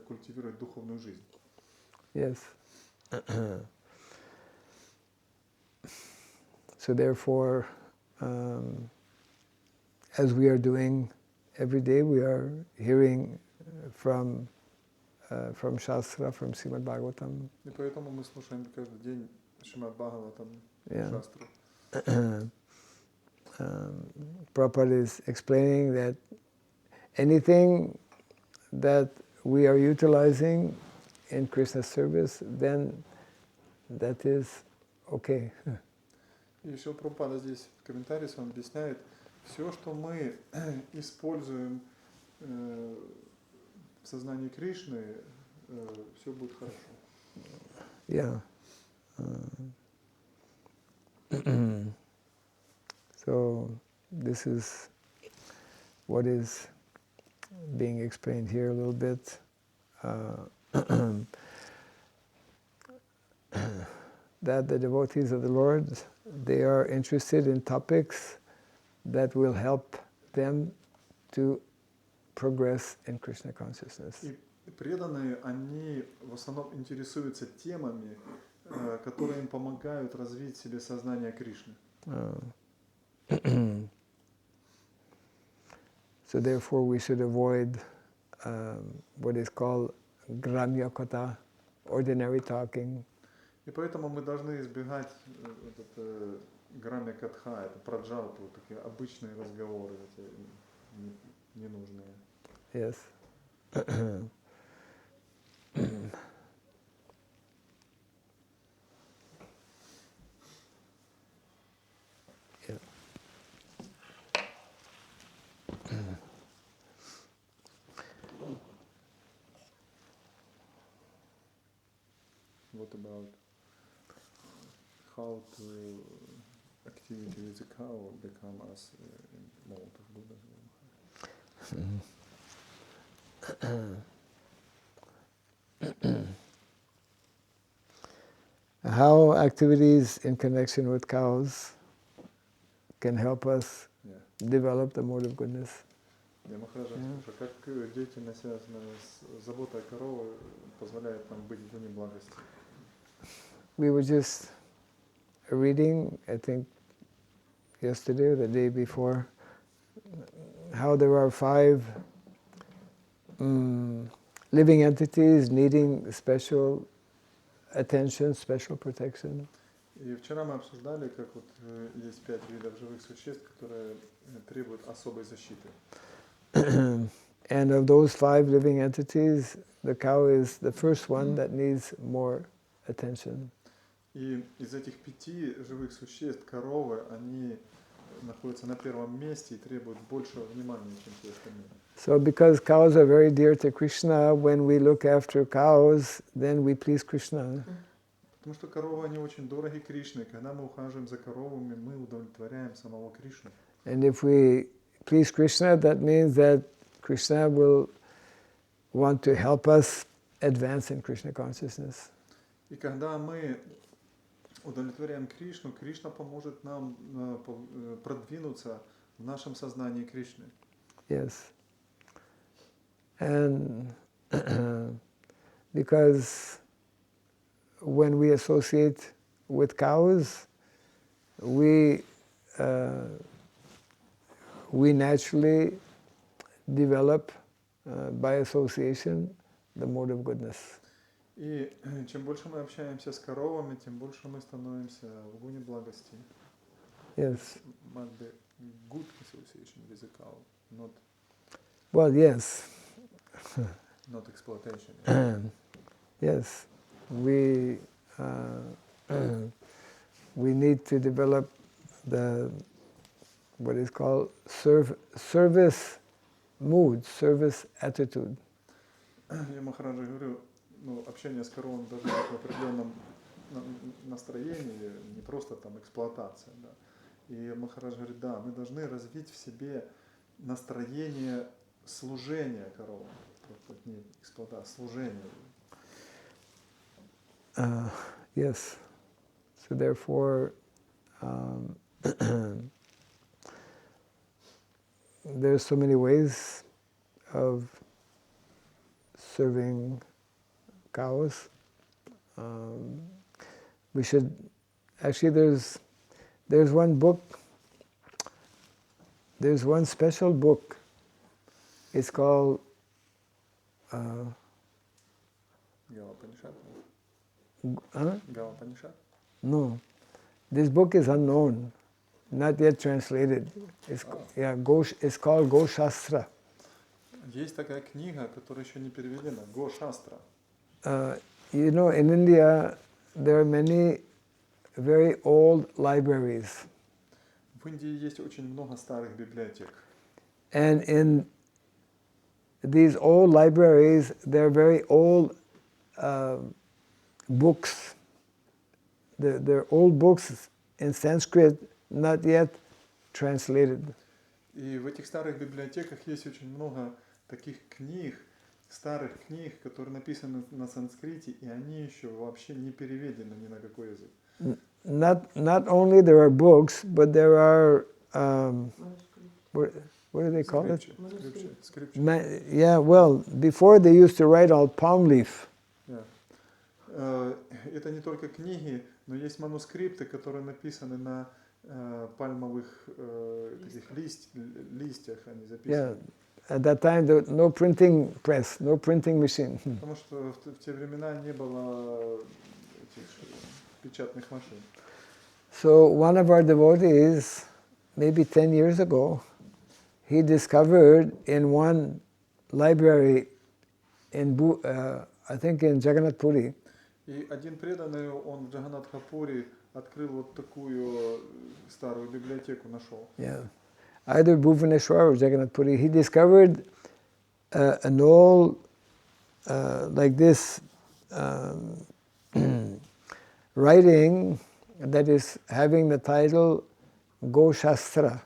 культивировать духовную жизнь. Yes. So therefore, as we are doing every day, we are hearing from from Shastra, from Srimad Bhagavatam. И поэтому мы слушаем каждый день Шримад Бхагаватам, Yeah. Шастру. Prabhupada is explaining that anything that we are utilizing in Krishna's service, then that is okay. И еще Прабхупада здесь в комментарии он объясняет, все, что мы используем в сознании Кришны, все будет хорошо. Yeah. So this is what is being explained here a little bit. That the devotees of the Lord, they are interested in topics that will help them to progress in Krishna consciousness. И преданные, они в основном интересуются темами, которые им помогают развить в себе сознание Кришны. So therefore we should avoid what is called gramya kata, ordinary talking. И поэтому мы должны избегать грамя катха, это праджалпу, такие обычные разговоры, эти ненужные. Yes. Yeah. What about how to activity with the cow become as mode of Buddhism? How activities in connection with cows can help us develop the mode of goodness. Махараджа, как деятельность, связанная с заботой о корове, позволяет нам быть в гуне благости? We were just reading, I think yesterday or the day before, how there are 5 living entities needing special attention, special protection. И вчера мы обсуждали, как вот есть 5 видов живых существ, которые требуют особой защиты. And of those 5 living entities, the cow is the first one that needs more attention. И из этих 5 живых существ коровы, они находятся на первом месте и требуют большего внимания, чем все остальные. So because cows are very dear to Krishna, when we look after cows, then we please Krishna. Потому что коровы, они очень дороги Кришне. Когда мы ухаживаем за коровами, мы удовлетворяем самого Кришну. And if we please Krishna, that means that Krishna will want to help us advance in Krishna consciousness. И когда мы удовлетворяем Кришну, Кришна поможет нам продвинуться в нашем сознании Кришны. Yes. And because when we associate with cows, we naturally develop by association the mode of goodness. И чем больше мы общаемся с коровами, тем больше мы становимся в гуне благости. Yes. Might be good association with the cow, not Well, yes. not exploitation. Yes. We need to develop the what is called service mood, service attitude. Я Махараджа говорю, общение с коровами должно быть в определенном настроении, не просто там эксплуатация. Да. И Махарадж говорит, да, мы должны развить в себе настроение служения коровам. Не эксплуатация, служение. Yes. So therefore, there's so many ways of serving cows. We should actually. There's one book. There's one special book. It's called Галапанишат? Huh? Галапанишат? No. This book is unknown, not yet translated. It's, it's called Go Shastra. Есть такая книга, которая еще не переведена, Го-шастра. You know, in India, there are many very old libraries. В Индии есть очень много старых библиотек. And in these old libraries, there are very old books. They're old books in Sanskrit, not yet translated. И в этих старых библиотеках есть очень много таких книг, старых книг, которые написаны на санскрите, и они еще вообще не переведены ни на какой язык. Not only there are books, but there are what do they call it? Scripture. Yeah, well, before they used to write on palm leaf. Yeah. Это не только книги, но есть манускрипты, которые написаны на пальмовых таких листьях, они записаны. Yeah. At that time, there was no printing press, no printing machine. Потому что в те времена не было этих печатных машин. So one of our devotees, maybe 10 years ago, he discovered in one library in, I think in Jagannath Puri. И один преданный, он в Джаганнатхапури открыл вот такую старую библиотеку, нашел. Yeah. Either Bhuvaneshwar or Jagannath Puri. He discovered an old, like this, writing that is having the title Go Shastra.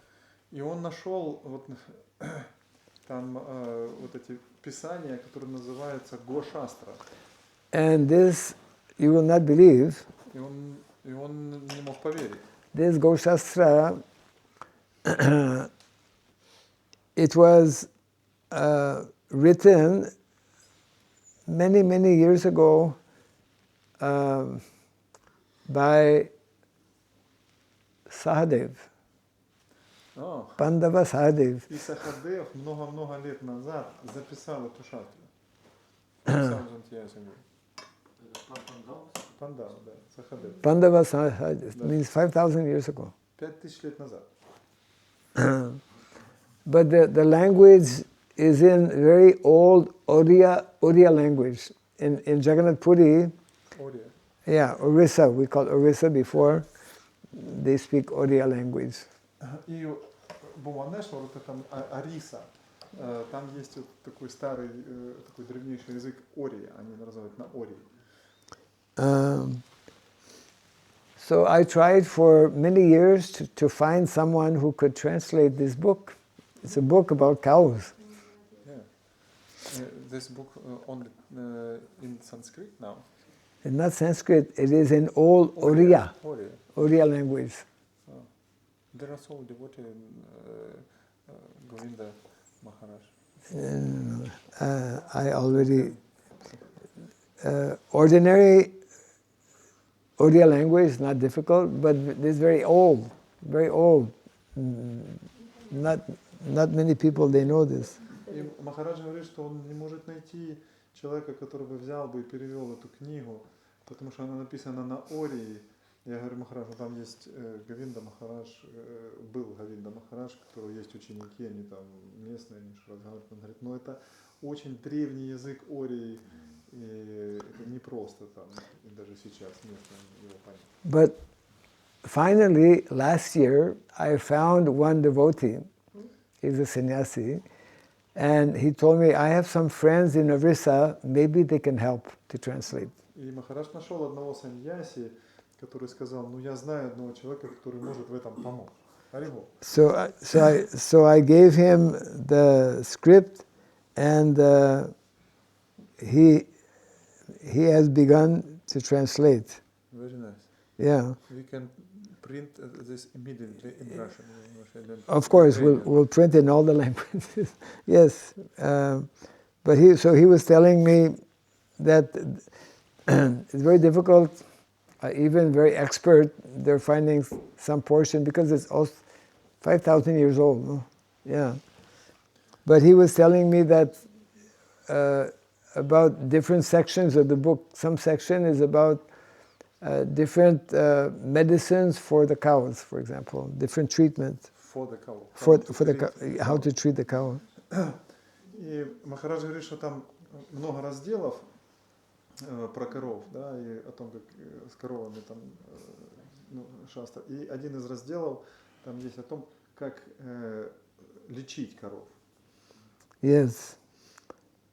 И он нашел вот там вот эти писания, которые называются Го-шастра. And this, you will not believe, И он не мог поверить. this Go Shastra, it was written many, many years ago by Sahadev, Pandava Sahadev. И Сахадев много-много лет назад записал эту шастру. 1000 years ago. Пандава, да, Сахадев. Pandava Sahadev means 5,000 years ago. 5000 лет назад. But the language is in very old Oriya language. In Jagannath Puri, Ория. yeah, Orissa, we called Orissa before, they speak Oriya language. И Бхуванешвар, это там Ариса, там есть вот такой старый, такой древнейший язык Ория, они называют на Ории. So I tried for many years to find someone who could translate this book. It's a book about cows. Yeah. This book only in Sanskrit now? It's not Sanskrit, it is in old Oriya language. Oh. There are so devoted Govinda Maharaj. I already... ordinary Oriya language is not difficult, but this is very old, very old. Not many people, they know this. И Махарадж говорит, что он не может найти человека, который бы взял бы и перевел эту книгу, потому что она написана на Ории. Я говорю, Махарадж, там есть Говинда Махарадж, был Говинда Махарадж, у которого есть ученики, они там местные, они разговаривают. Он говорит, но это очень древний язык Ории, и это непросто там, и даже сейчас местные его понять. But finally, last year, I found one devotee. He's a sannyasi. And he told me, I have some friends in Orissa, maybe they can help to translate. И Махарадж нашел одного саньяси, который сказал, ну я знаю одного человека, который может в этом помочь. So I gave him the script, and he has begun to translate. Very nice. Yeah. We can print this immediately in Russian. Of course, we'll print in all the languages. Yes. But he was telling me that it's very difficult, even very expert, they're finding some portion, because it's also 5,000 years old. No? Yeah. But he was telling me that about different sections of the book. Some section is about different medicines for the cows, for example, different treatment For the cow. for the cow, how to treat the cow. И Махарадж говорит, что там много разделов про коров, да, и о том, как с коровами там шастра. И один из разделов там есть о том, как лечить коров. Yes.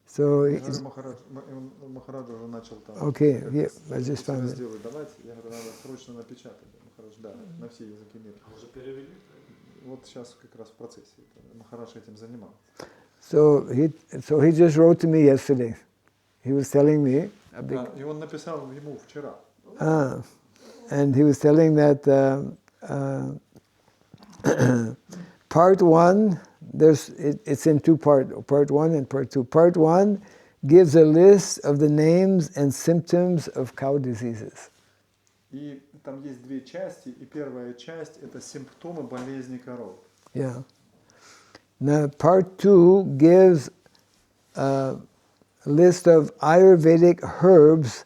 So Я говорю, Махарадж уже начал там. Okay, yeah, I just found it. Разделы давать. Я говорю, надо срочно напечатать. Махарадж, да, на все языки мира. Уже перевели? Вот сейчас как раз в процессе. Махарадж этим занимался. So he just wrote to me yesterday. He was telling me И он написал ему вчера. And he was telling that part one, it's in two parts, part one and part two. Part one gives a list of the names and symptoms of cow diseases. И там есть две части, и первая часть это симптомы болезни коров. Yeah. Now part two gives a list of Ayurvedic herbs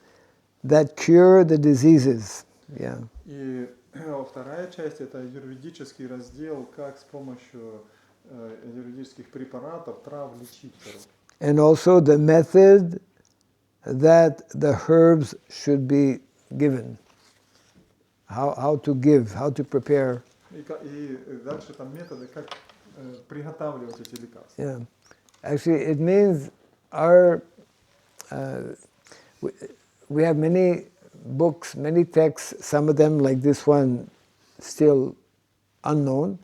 that cure the diseases. Yeah. И вторая часть это аюрведический раздел, как с помощью аюрведических препаратов, трав лечить коров. And also the method that the herbs should be given. How to give, how to prepare. И дальше там методы, как приготавливать эти лекарства. Yeah. Actually, it means our we have many books, many texts, some of them like this one still unknown,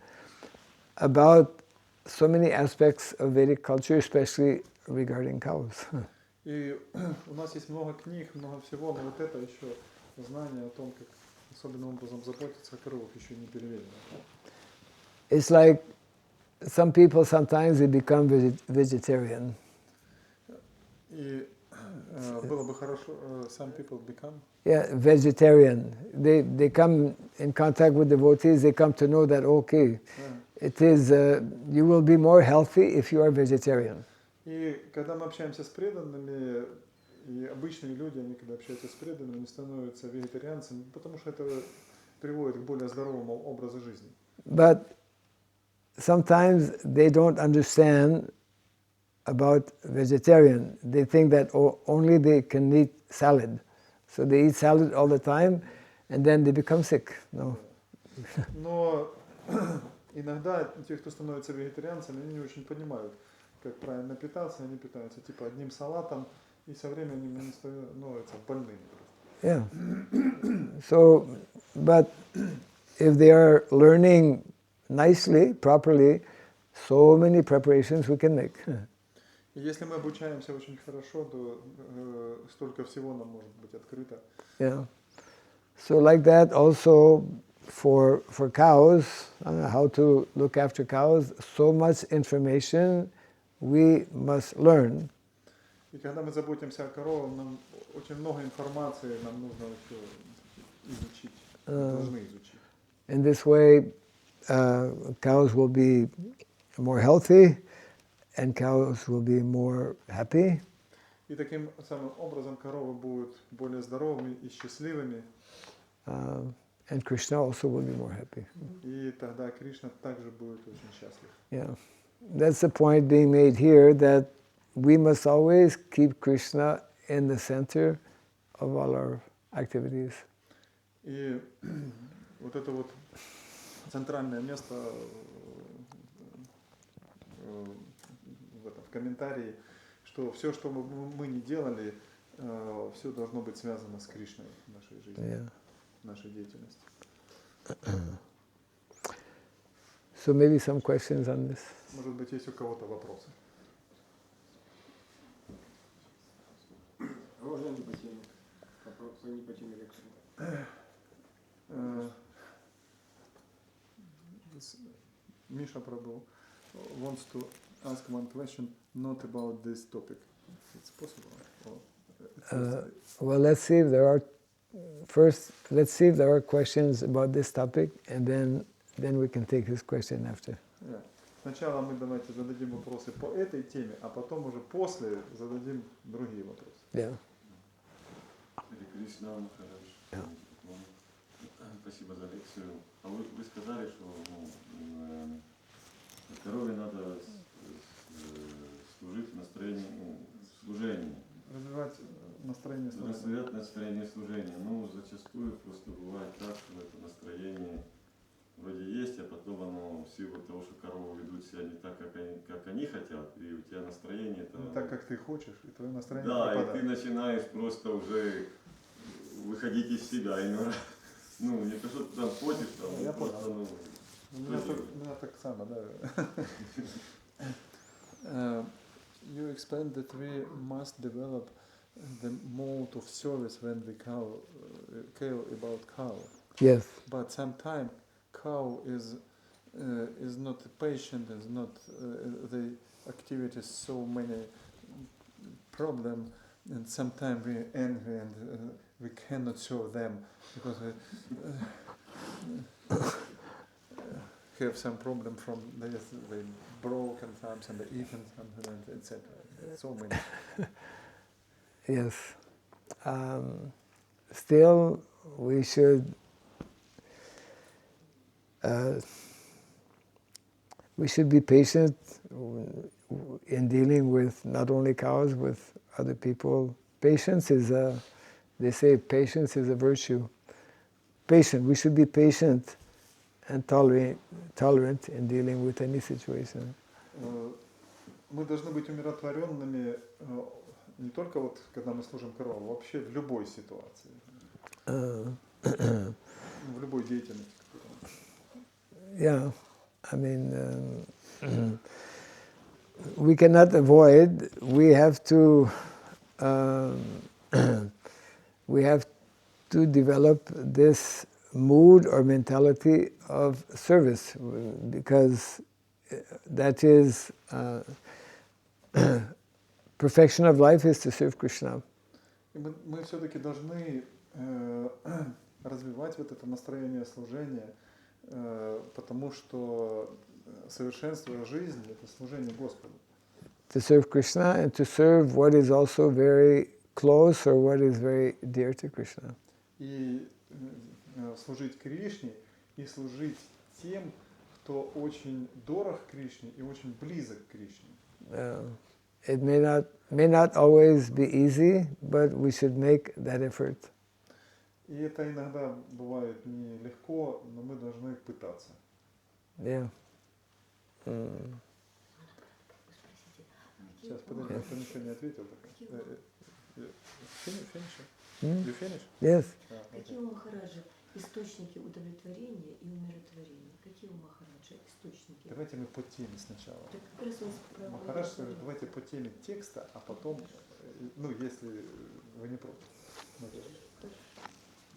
about so many aspects of Vedic culture, especially regarding cows. И у нас есть много книг, много всего, но вот это еще знание о том, как особенным образом заботиться о коровах, еще не переведено. It's like some people sometimes they become vegetarian. И было бы хорошо, some people become. Yeah, vegetarian. They come in contact with devotees, they come to know that, okay, it is, you will be more healthy if you are vegetarian. И когда мы общаемся с преданными, и обычные люди, они когда общаются с преданными, они становятся вегетарианцами, потому что это приводит к более здоровому образу жизни. But sometimes they don't understand about vegetarian. They think that only they can eat salad. So they eat salad all the time and then they become sick. No. Но иногда те, кто становятся вегетарианцами, они не очень понимают, как правильно питаться. Они питаются типа одним салатом, и со временем они становятся больными. Yeah. So, but if they are learning nicely, properly, so many preparations we can make. И если мы обучаемся очень хорошо, то столько всего нам может быть открыто. Yeah. So like that also for cows, how to look after cows, so much information we must learn. И когда мы заботимся о коровах, нам очень много информации нам нужно еще изучить, должны изучить. In this way, cows will be more healthy, and cows will be more happy. И таким самым образом коровы будут более здоровыми и счастливыми. And Krishna also will be more happy. И тогда Кришна также будет очень счастлив. Yeah, that's the point being made here, that we must always keep Krishna in the center of all our activities. И вот это вот центральное место в комментарии, что все, что мы не делали, все должно быть связано с Кришной в нашей жизни, Yeah. в нашей деятельности. So maybe some questions on this. Может быть, есть у кого-то вопросы? Можно не по теме? Вопросы не по теме лекции. Misha Prabhu wants to ask one question not about this topic. It's possible. Well, let's see if there are. First, let's see if there are questions about this topic, and then we can take his question after. Yeah. Сначала мы давайте зададим вопросы по этой теме, а потом уже после зададим другие вопросы. Yeah. Харе Кришна, Махарадж. Да. Спасибо за лекцию. А вы сказали, что здоровье надо служить в настроении, в служении. Развивать настроение служения. Развивать настроение служения. Ну, зачастую просто бывает так, что это настроение вроде есть, а потом оно в силу того, что коровы ведут себя не так, как они хотят, и у тебя настроение это... Не так, как ты хочешь, и твое настроение Да, пропадает. и ты начинаешь просто уже выходить из себя. И, ну, не то, что ты там хочешь, там, Я просто, понял. ну, У меня так само, да. You explained that we must develop the mode of service when we care about cow. Yes. But sometimes cow is not patient, is not the activities so many problem, and sometimes we angry and we cannot serve them because we have some problem from this, they broken times and they eaten something and etc. So many. Yes. Still, we should be patient in dealing with not only cows, with other people. Patience is they say patience is a virtue. Patient. We should be patient and tolerant in dealing with any situation. Мы должны быть умиротворенными не только вот когда мы служим коровам, вообще в любой ситуации, в любой деятельности. Yeah, I mean, we cannot avoid. We have to develop this mood or mentality of service, because that is perfection of life is to serve Krishna. Мы все-таки должны развивать вот это настроение служения, потому что совершенство жизни – это служение Господу. To serve Krishna and to serve what is also very close or what is very dear to Krishna. И служить Кришне, и служить тем, кто очень дорог Кришне и очень близок к Кришне. It may not always be easy, but we should make that effort. И это иногда бывает нелегко, но мы должны пытаться. Yeah. Сейчас, подожди, я ничего не ответил. Finish? Hmm? You finish? Yes. Какие у Махараджа источники удовлетворения и умиротворения? Какие у Махараджа источники? Давайте мы по теме сначала. Так как раз он про Махарадж скажет, давайте по теме текста, а потом, ну, если вы не против.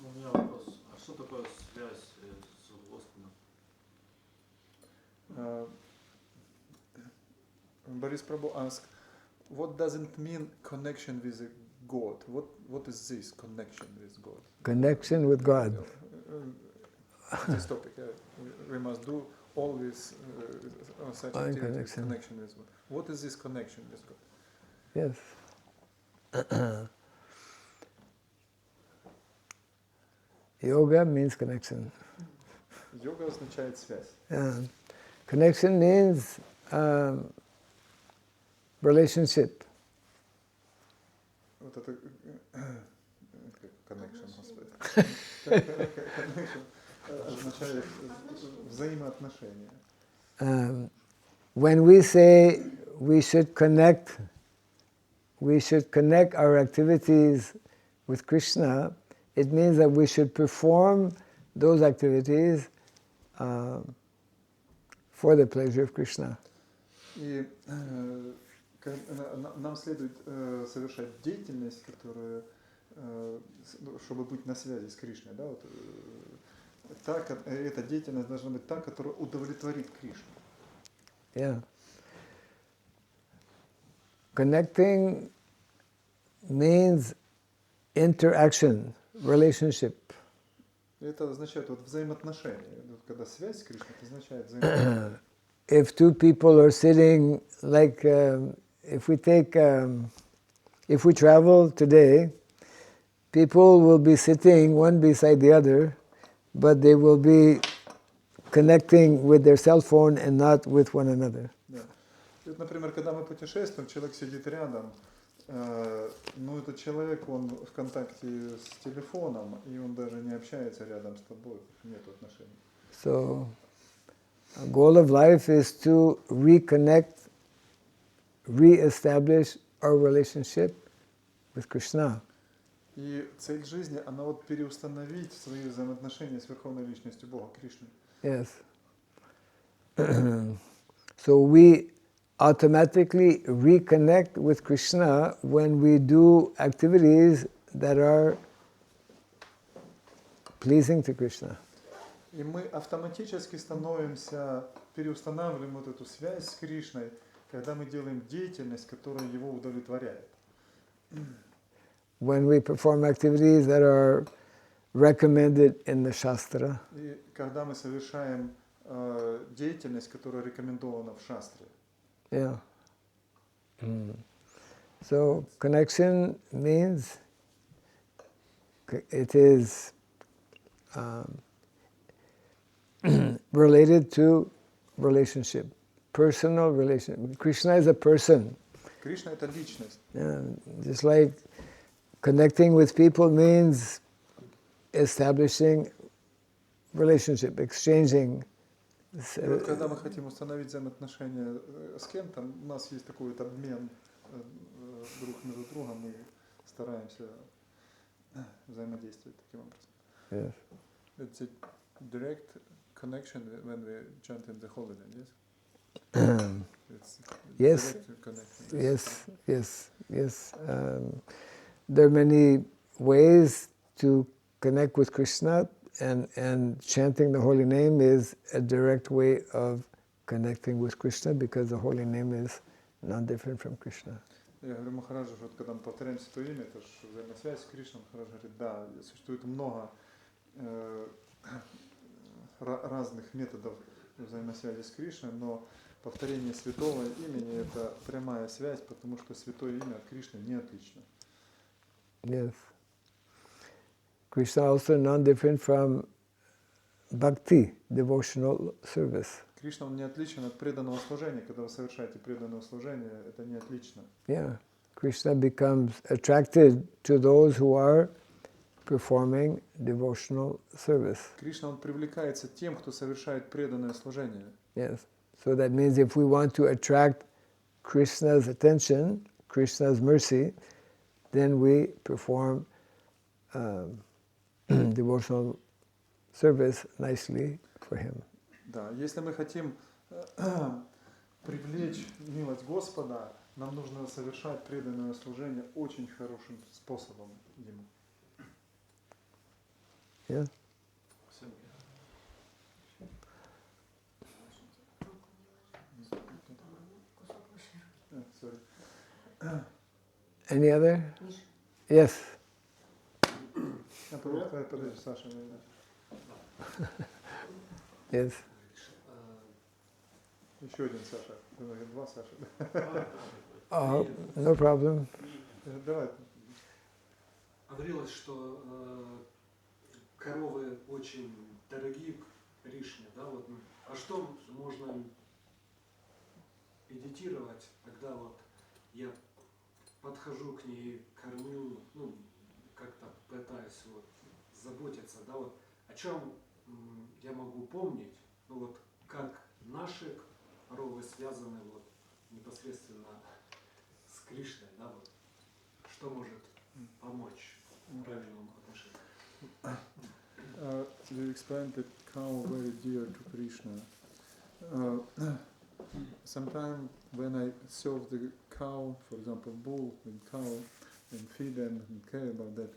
У меня вопрос. А что такое связь с Господом? Борис Прабhu asked, what does it mean connection with God? What is this connection with God? Connection with God. This topic, we must do always such activities, connection with God. What is this connection with God? Yes. Yoga means connection. Йога означает связь. Connection means relationship. Вот это connection, Господи. Connection означает взаимоотношения. When we say we should connect our activities with Krishna, it means that we should perform those activities for the pleasure of Krishna. И нам следует совершать деятельность, которая, чтобы быть на связи с Кришной, да, вот, эта деятельность должна быть та, которая удовлетворит Кришну. Yeah. Connecting means interaction, relationship. Это означает вот взаимоотношения. Когда связь с Кришной, это означает взаимоотношения. if two people are sitting, like if we travel today, people will be sitting one beside the other, but they will be connecting with their cell phone and not with one another. Да. И вот, например, когда мы путешествуем, человек сидит рядом, ну этот человек, он в контакте с телефоном, и он даже не общается рядом с тобой, нет отношений. So, a goal of life is to reconnect, re-establish our relationship with Krishna. И цель жизни, она вот переустановить свои взаимоотношения с Верховной Личностью Бога, Кришной. Yes. So we automatically reconnect with Krishna when we do activities that are pleasing to Krishna. И мы автоматически переустанавливаем вот эту связь с Кришной, когда мы делаем деятельность, которая его удовлетворяет. When we perform activities that are recommended in the Shastra. И когда мы совершаем деятельность, которая рекомендована в Шастре. Yeah. So connection means it is related to relationship, personal relationship. Krishna is a person. Кришна — это личность. Yeah. Just like connecting with people means establishing relationship, exchanging. И вот когда мы хотим установить взаимоотношения с кем-то, у нас есть такой вот обмен друг между другом, мы стараемся взаимодействовать таким образом. Yes. It's a direct connection when we chant in the holy name, yes? It's Yes. direct connection. Yes. There are many ways to connect with Krishna, and chanting the holy name is a direct way of connecting with Krishna, because the holy name is not different from Krishna. Я говорю Махараджу, что вот когда мы повторяем свое имя, это же взаимосвязь с Кришной. Махарадж говорит, да, существует много разных методов взаимосвязи с Кришной, но повторение святого имени — это прямая связь, потому что святое имя от Кришны не отлично. Yes. Krishna also non-different from Bhakti, devotional service. Кришна, он не отличен от преданного служения. Когда вы совершаете преданное служение, это не отлично. Yeah. Krishna becomes attracted to those who are performing devotional service. Кришна, он привлекается тем, кто совершает преданное служение. Yes. So that means if we want to attract Krishna's attention, Krishna's mercy, then we perform devotional service nicely for him. Да, если мы хотим привлечь милость Господа, нам нужно совершать преданное служение очень хорошим способом Ему. Yeah. Sorry. Any other? Yes. Подожди, Саша. Yes. Еще один Саша. Два Саши. Oh, no problem. Давай. Говорилось, что коровы очень дорогие Кришне, да, вот. А что можно медитировать, когда вот я подхожу к ней, кормлю, ну, как-то пытаюсь вот заботиться, да, вот о чем я могу помнить, ну вот как наши коровы связаны вот непосредственно с Кришной, да, вот что может помочь в правильном отношении. You explained that cow very dear to Krishna. Sometimes when I serve the cow, for example, bull and cow, and feed them and care about that,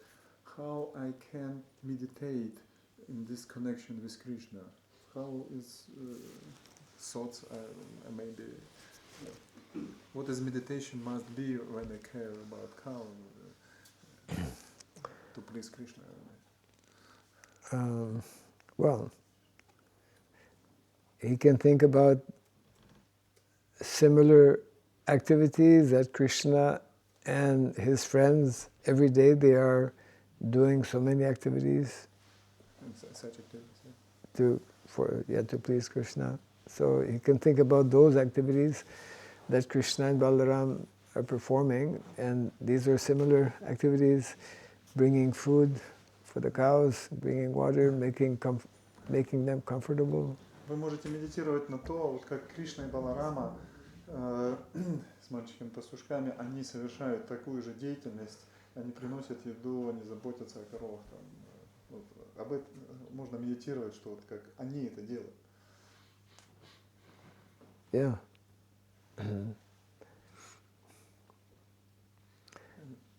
how I can meditate in this connection with Krishna? How is thoughts maybe? What is meditation must be when I care about cow to please Krishna? Well, he can think about similar activities that Krishna and his friends, every day they are doing so many activities Such activities. to please Krishna. So he can think about those activities that Krishna and Balaram are performing, and these are similar activities, bringing food for the cows, bringing water, making them comfortable. Вы можете медитировать на то, вот как Кришна и Баларама с мальчиками-пастушками, они совершают такую же деятельность, они приносят еду, они заботятся о коровах. Там, вот, об этом можно медитировать, что вот как они это делают. Yeah.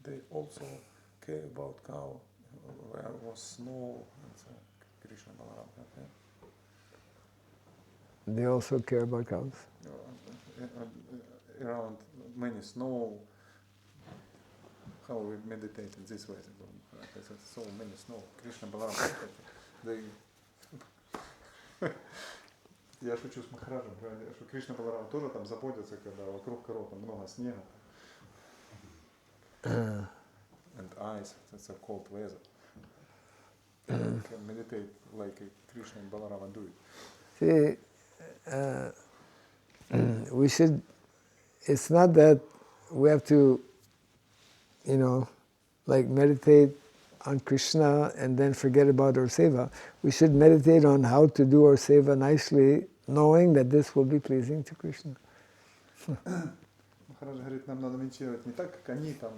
They also care about cow, where was snow, and Krishna Balaram. Okay? They also care about cows. Around many snow, how we meditate in this way. So many snow. Krishna Balaram. They... Я шучу с Махараджем, что Кришна Баларам тоже там заботятся, когда вокруг коров там много снега. And ice, that's a cold weather. You can meditate like Krishna and Balarama do it. See, we should, it's not that we have to, like meditate on Krishna and then forget about our seva. We should meditate on how to do our seva nicely, knowing that this will be pleasing to Krishna. Махарадж говорит, нам надо медитировать не так, как они там,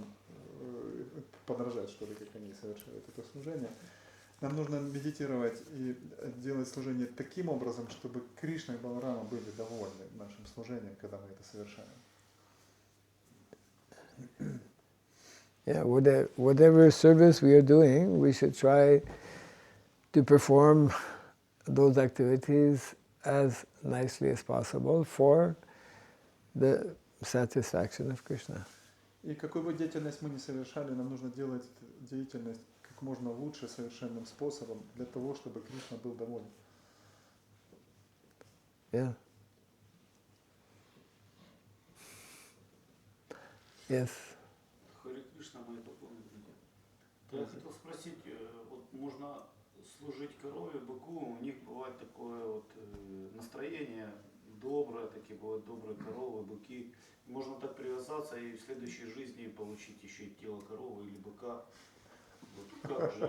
подражать, что ли, как они совершают это служение. Нам нужно медитировать и делать служение таким образом, чтобы Кришна и Баларама были довольны нашим служением, когда мы это совершаем. Yeah, whatever service we are doing, we should try to perform those activities as nicely as possible for the satisfaction of Krishna. И какую бы деятельность мы ни совершали, нам нужно делать деятельность как можно лучше, совершенным способом, для того, чтобы Кришна был доволен. Yeah. Yes. Харе Кришна, мои поклонники. Я хотел спросить, вот можно служить корове, быку, у них бывает такое вот настроение доброе, такие бывают добрые коровы, быки. Можно так привязаться и в следующей жизни получить еще и тело коровы или быка. Вот как же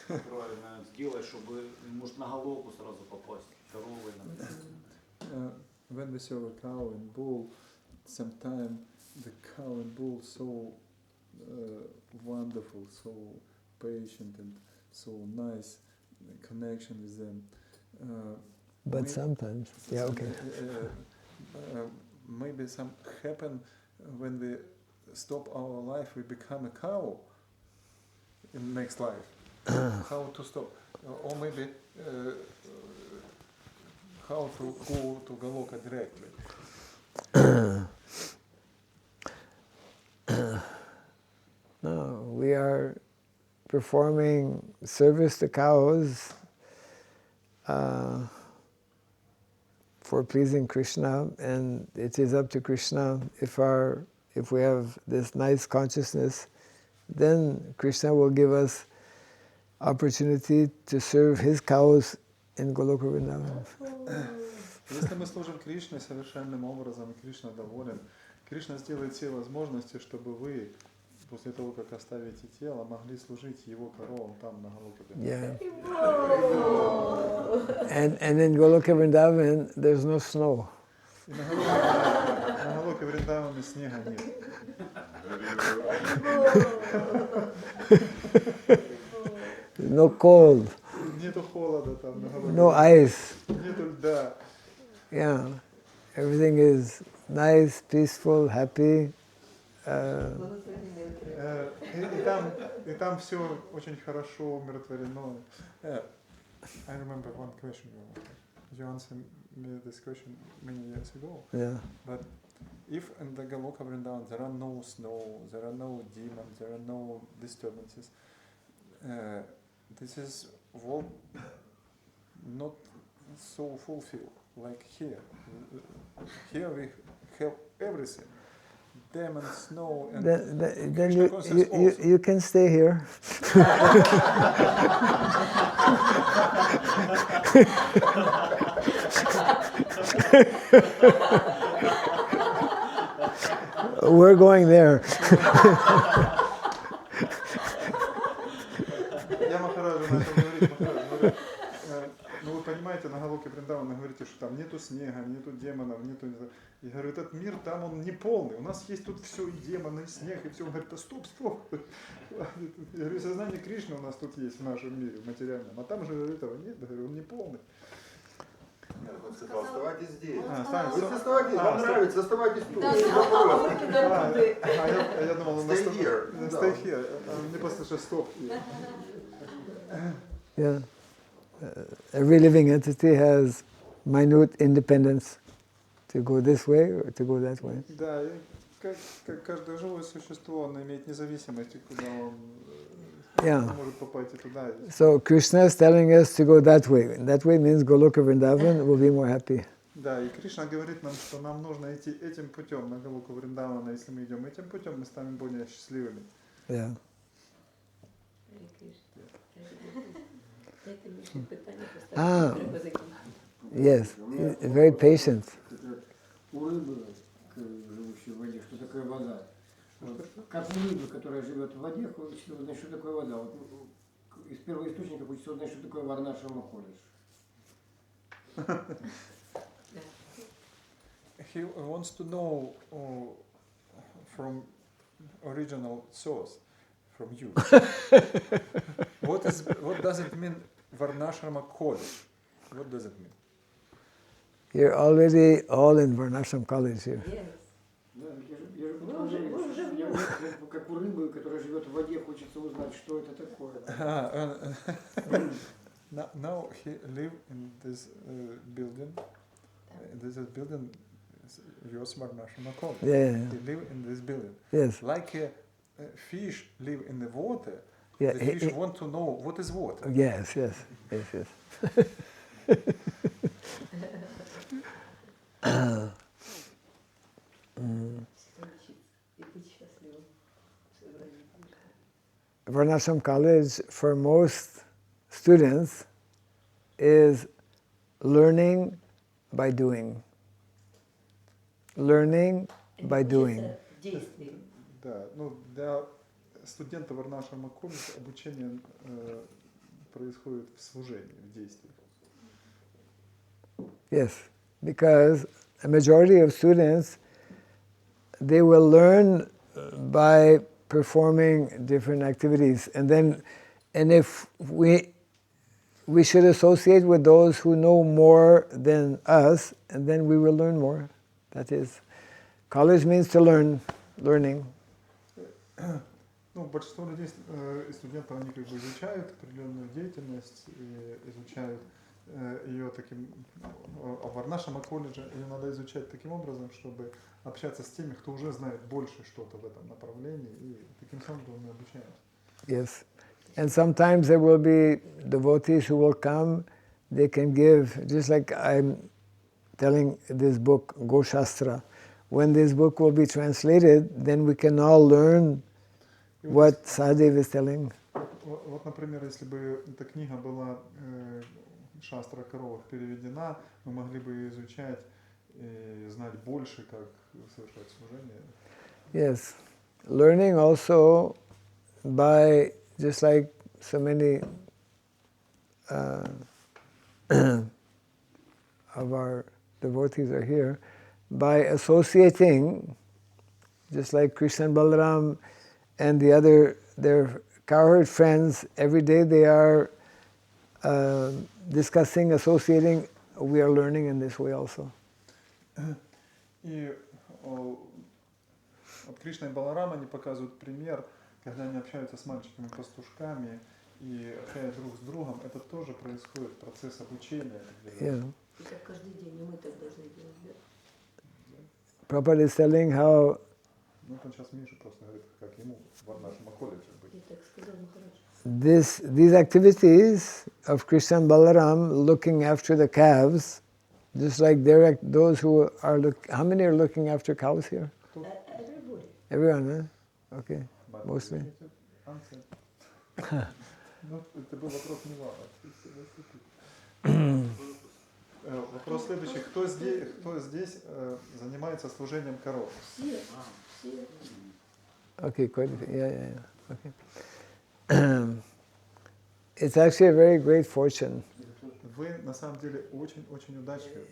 правильно сделать, чтобы, может, на головку сразу попасть коровой, например. When we serve a cow and bull, sometimes the cow and bull so wonderful, so patient and so nice connection with them. But sometimes, yeah, okay. Maybe some happen when we stop our life, we become a cow in next life. How to stop? Or maybe how to go to Goloka directly. No, we are performing service to cows for pleasing Krishna, and it is up to Krishna. If we have this nice consciousness, then Krishna will give us opportunity to serve his cows in Goloka Vrindavan. Если мы служим Кришне совершенным образом, Кришна доволен, Кришна сделает все возможности, чтобы вы, после того, как оставите тело, могли служить его коровам там на Галоке Вриндаване. Yeah. And in Goloka Vrindavan, there's no snow. И на Галоке Вриндаване снега нет. No cold. Нету холода там на Галоке. No ice. Нету льда. Yeah. Everything is nice, peaceful, happy. И там все очень хорошо, умиротворено. I remember one question. You answered me this question many years ago. Yeah. But if in the Goloka Vrindavan there are no snow, there are no demons, there are no disturbances, this is world not so fulfilled. like here. Here we have everything. Demon, snow, and Then Krishna consciousness also. you can stay here. We're going there. Я Махараджу на этом говорит, Махарадж говорит, ну вы понимаете, на Галоке Вриндавана говорите, что там нету снега, нету демонов, нету... Я говорю, этот мир там он не полный, у нас есть тут все, и демоны, и снег, и все. Он говорит, да стоп. Я говорю, сознание Кришны у нас тут есть в нашем мире, в материальном, а там же этого нет, я говорю, он не полный. Он сказал, оставайтесь здесь. Вы оставайтесь, вам нравится, оставайтесь тут. Я думал, он на Stay here. Stay here. Мне просто сейчас стоп. Yeah. Every living entity has minute independence to go this way or to go that way. Да, и как каждое живое существо, оно имеет независимость, куда он может попасть и туда. So Krishna is telling us to go that way. That way means Goloka Vrindavan, we'll be more happy. Да, и Кришна говорит нам, что нам нужно идти этим путем на Галоку Вриндавана. Если мы идем этим путем, мы станем более счастливыми. Yeah. Yes, very patient. У рыбы, живущей в воде, что такое вода? Вот, как у рыбы, которая живет в воде, хочется узнать, что такое вода. Вот, из первоисточника хочется узнать, что такое Варнашрама колледж. He wants to know from original source, from you. What does it mean, Varnashrama college? What does it mean? You're already all in Varnashram college here. Как у рыбы, которая живет в воде, хочется узнать, что это такое. Now he live in this building. This is building yours Varnashrama college. Yeah. He live in this building. Yes. Like a fish live in the water. Yeah, The fish want to know what is water. Yes. Varnashram College for most students is learning by doing. Learning by doing. Да, ну для студента Варнашрама колледжа обучение происходит в служении, в действии. Yes, because a majority of students, they will learn by performing different activities, and if we should associate with those who know more than us, and then we will learn more. That is, college means to learn, learning. Ну, большинство людей, студентов, они как бы изучают определенную деятельность, изучают ее таким, а в Варнашрама колледже ее надо изучать таким образом, чтобы общаться с теми, кто уже знает больше что-то в этом направлении, и таким образом мы обучаемся. Yes, and sometimes there will be devotees who will come, they can give, just like I'm telling this book, Go Shastra. When this book will be translated, then we can all learn what Sahadev is telling. Вот, например, если бы эта книга была Шастра о коровах переведена, мы могли бы ее изучать и знать больше, как совершать служение. Yes, learning also by, just like so many of our devotees are here, by associating, just like Krishna and Balaram and their cowherd friends, every day they are discussing, associating, we are learning in this way also. И от Кришны и Баларама они показывают пример, когда они общаются с мальчиками-пастушками и общаются друг с другом, это тоже происходит процесс обучения. Yeah. Это каждый день, и мы так должны делать, да? Prabhupada is telling how Ну, он сейчас Миша просто говорит, как ему в нашем колледже быть. Я так сказал, Махарадж. these activities of Krishna and Balaram looking after the calves Just like those who are how many are looking after cows here? Everybody. Everyone, huh? Okay, But mostly. answer. Ну, это был вопрос не вам. Вопрос следующий. Кто здесь занимается служением коров? Все. Все. Okay, quite a few. Yeah. Okay. It's actually a very great fortune. Вы на самом деле очень удачливы.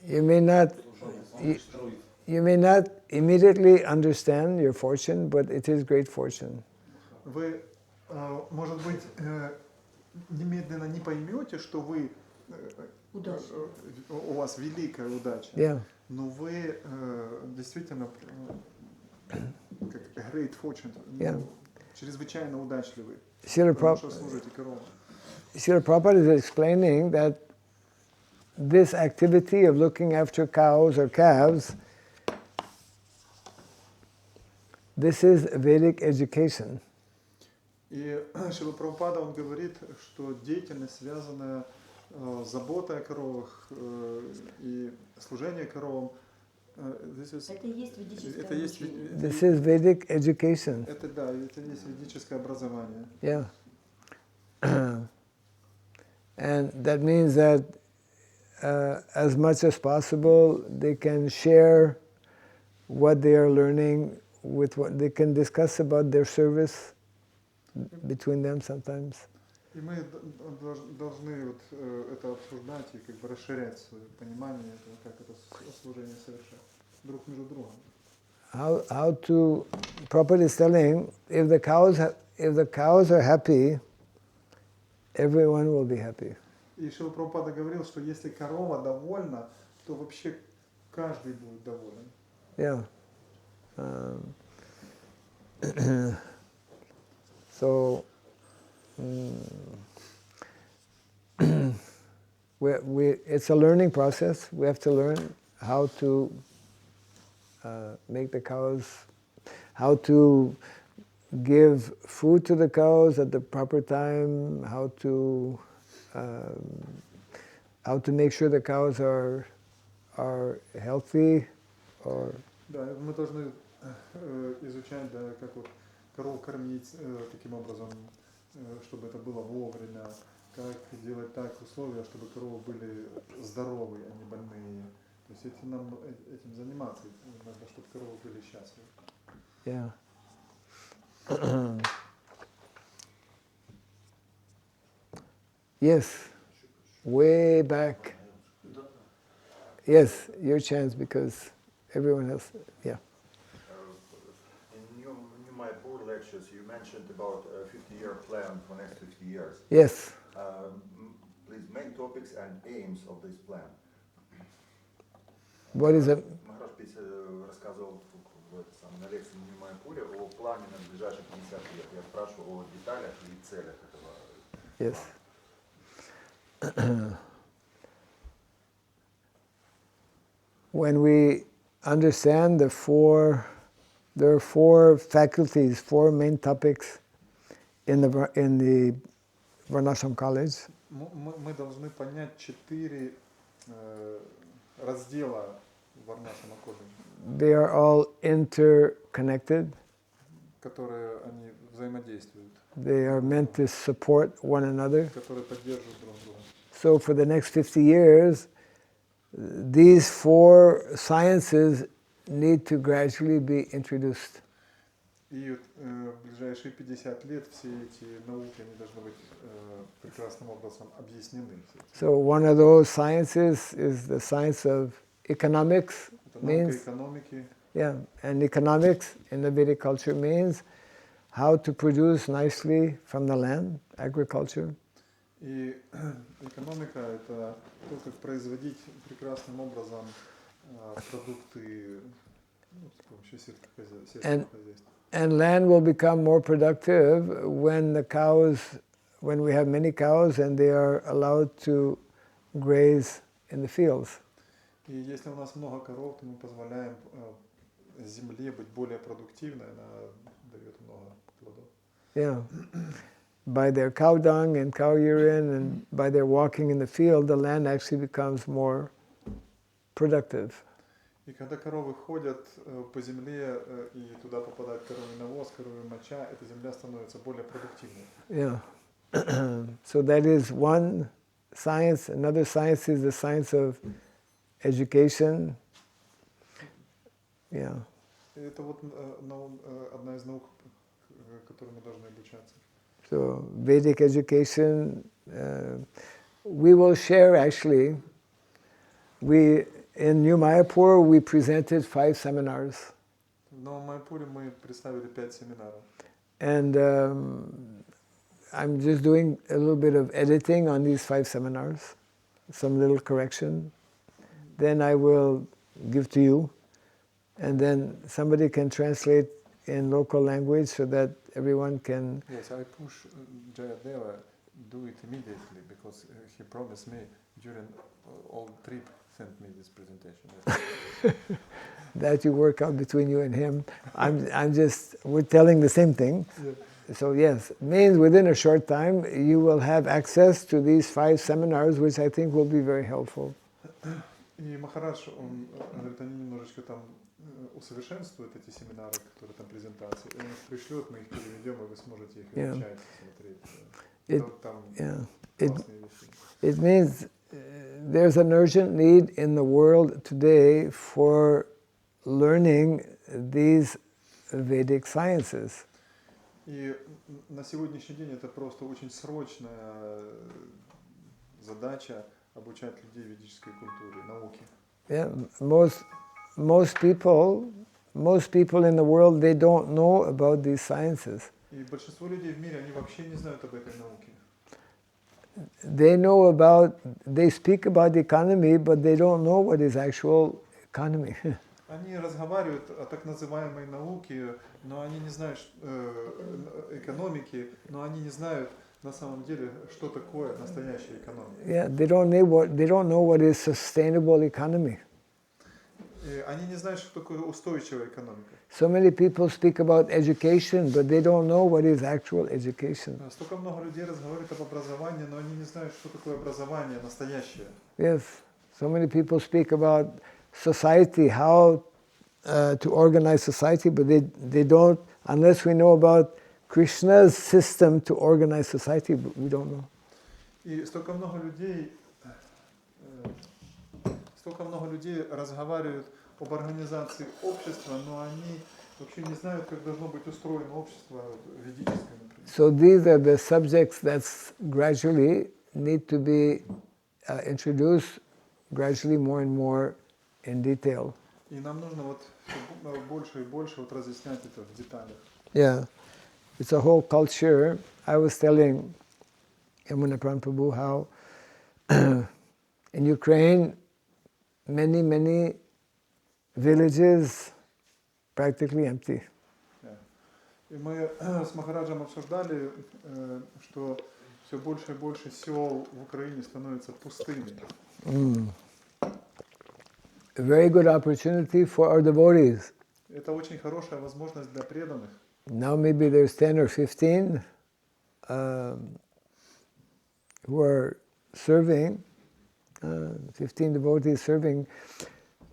You may not immediately understand your fortune, but it is great fortune. Вы, может быть, немедленно не поймете, что вы у вас великая удача, Yeah. но вы действительно как great fortune, Yeah. чрезвычайно удачливы, Srila потому что служите коровам. Prabhupada is explaining that this activity of looking after cows or calves, this is Vedic education. И Шрила Прабхупада, он говорит, что деятельность, связанная с заботой о коровах и служение коровам, это есть ведическое обучение. This is Vedic education. Это да, это есть ведическое образование. Yeah. And that means that as much as possible they can share what they are learning with what they can discuss about their service between them sometimes. И мы должны вот это обсуждать и как бы расширять свое понимание этого, как это служение совершать друг между другом. How to Prabhupada is telling, if the cows are happy, everyone will be happy. И Шрила Прабхупада говорил, что если корова довольна, то вообще каждый будет доволен. Yeah. So it's a learning process. We have to learn how to make the cows, how to give food to the cows at the proper time, how to make sure the cows are healthy. Да, мы должны изучать, да, как вот коров кормить таким образом, чтобы это было вовремя, как делать так условия, чтобы коровы были здоровые, а не больные. То есть этим заниматься, надо, чтобы коровы были счастливы. Yeah. Yes, way back. Yes, your chance because everyone else. Yeah. In New Mayapur lectures, you mentioned about a 50-year plan for next 50 years. Yes. Please, main topics and aims of this plan. What is it? Махарадж рассказывал на лекции в New Mayapur о плане на ближайшие 50 лет. Я спрашивал о деталях и целях этого. Yes. When we understand there are four faculties, four main topics in the Varnashram College. Мы должны понять 4 раздела Варнашрама колледжа. They are all interconnected. Которые они взаимодействуют. They are meant to support one another. Которые поддерживают друг друга. So for the next 50 years, these four sciences need to gradually be introduced. И в ближайшие 50 лет все эти науки они должны быть прекрасным образом объяснены. So one of those sciences is the science of economics. Это наука экономики. Yeah, and economics in the Vedic culture means how to produce nicely from the land, agriculture. И экономика это то, как производить прекрасным образом продукты с помощью сельского хозяйства. And land will become more productive when we have many cows and they are allowed to graze in the fields. И если у нас много коров, то мы позволяем земле быть более продуктивной, она дает много плодов. Yeah. By their cow dung and cow urine and by their walking in the field, the land actually becomes more productive. И когда коровы ходят по земле и туда попадает коровий навоз, коровья моча, эта земля становится более продуктивной. Yeah. So that is one science. Another science is the science of education. Yeah. Это вот одна из наук, которой мы должны обучаться. So Vedic education, we will share actually. In New Mayapur we presented 5 seminars. Но в Майапуре мы представили 5 семинаров. And I'm just doing a little bit of editing on these 5 seminars, some little correction. Then I will give to you, and then somebody can translate in local language so that everyone can. Yes, I push Jayadeva do it immediately because he promised me during all trip send me this presentation. That you work out between you and him. We're telling the same thing. Yeah. So yes, means within a short time you will have access to these 5 seminars, which I think will be very helpful. И Махарадж, он говорит, они немножечко там усовершенствуют эти семинары, которые там презентации, и он их пришлет, мы их переведем, и вы сможете их изучать, смотреть. It means there's an urgent need in the world today for learning these Vedic sciences. И на сегодняшний день это просто очень срочная задача обучать людей ведической культуре, науке. Yeah, most people in the world, they don't know about these sciences. И большинство людей в мире, они вообще не знают об этой науке. They speak about the economy, but they don't know what is actual economy. Они разговаривают о так называемой науке, но они не знают экономики, но они не знают на самом деле, что такое настоящая экономика. Yeah, they don't know what is sustainable economy. Они не знают, что такое устойчивая экономика. So many people speak about education, but they don't know what is actual education. Столько много людей разговаривают об образовании, но они не знают, что такое образование настоящее. Yes, so many people speak about society, how to organize society, but they don't, unless we know about Krishna's system to organize society, we don't know. И столько много людей разговаривают об организации общества, но они вообще не знают, как должно быть устроено общество ведическое, например. So these are the subjects that gradually need to be introduced gradually more and more in detail. И нам нужно вот больше и больше вот разъяснять это в деталях. Yeah, it's a whole culture. I was telling Yamuna Prabhu how in Ukraine, many villages practically empty. И мы с Махараджем обсуждали, что все больше и больше сел в Украине становятся пустыми. A very good opportunity for our devotees. Это очень хорошая возможность для преданных. Now maybe there's 10 or 15 who are serving, 15 devotees serving.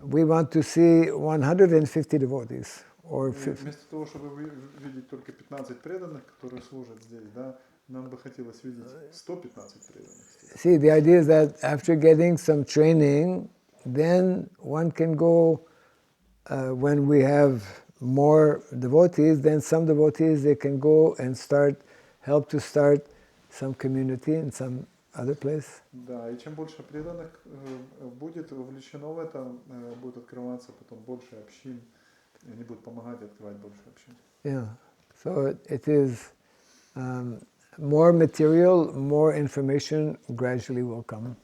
We want to see 150 devotees. Вместо того, чтобы видеть только 15 преданных, которые служат здесь, да, нам бы хотелось видеть 115 преданных. See, the idea is that after getting some training, then one can go, when we have more devotees, then some devotees, they can go and help to start some community in some other place. Да, и чем больше преданных будет вовлечено в это, будет открываться потом больше общин, и они будут помогать открывать больше общин. Yeah, so it is more material, more information gradually will come.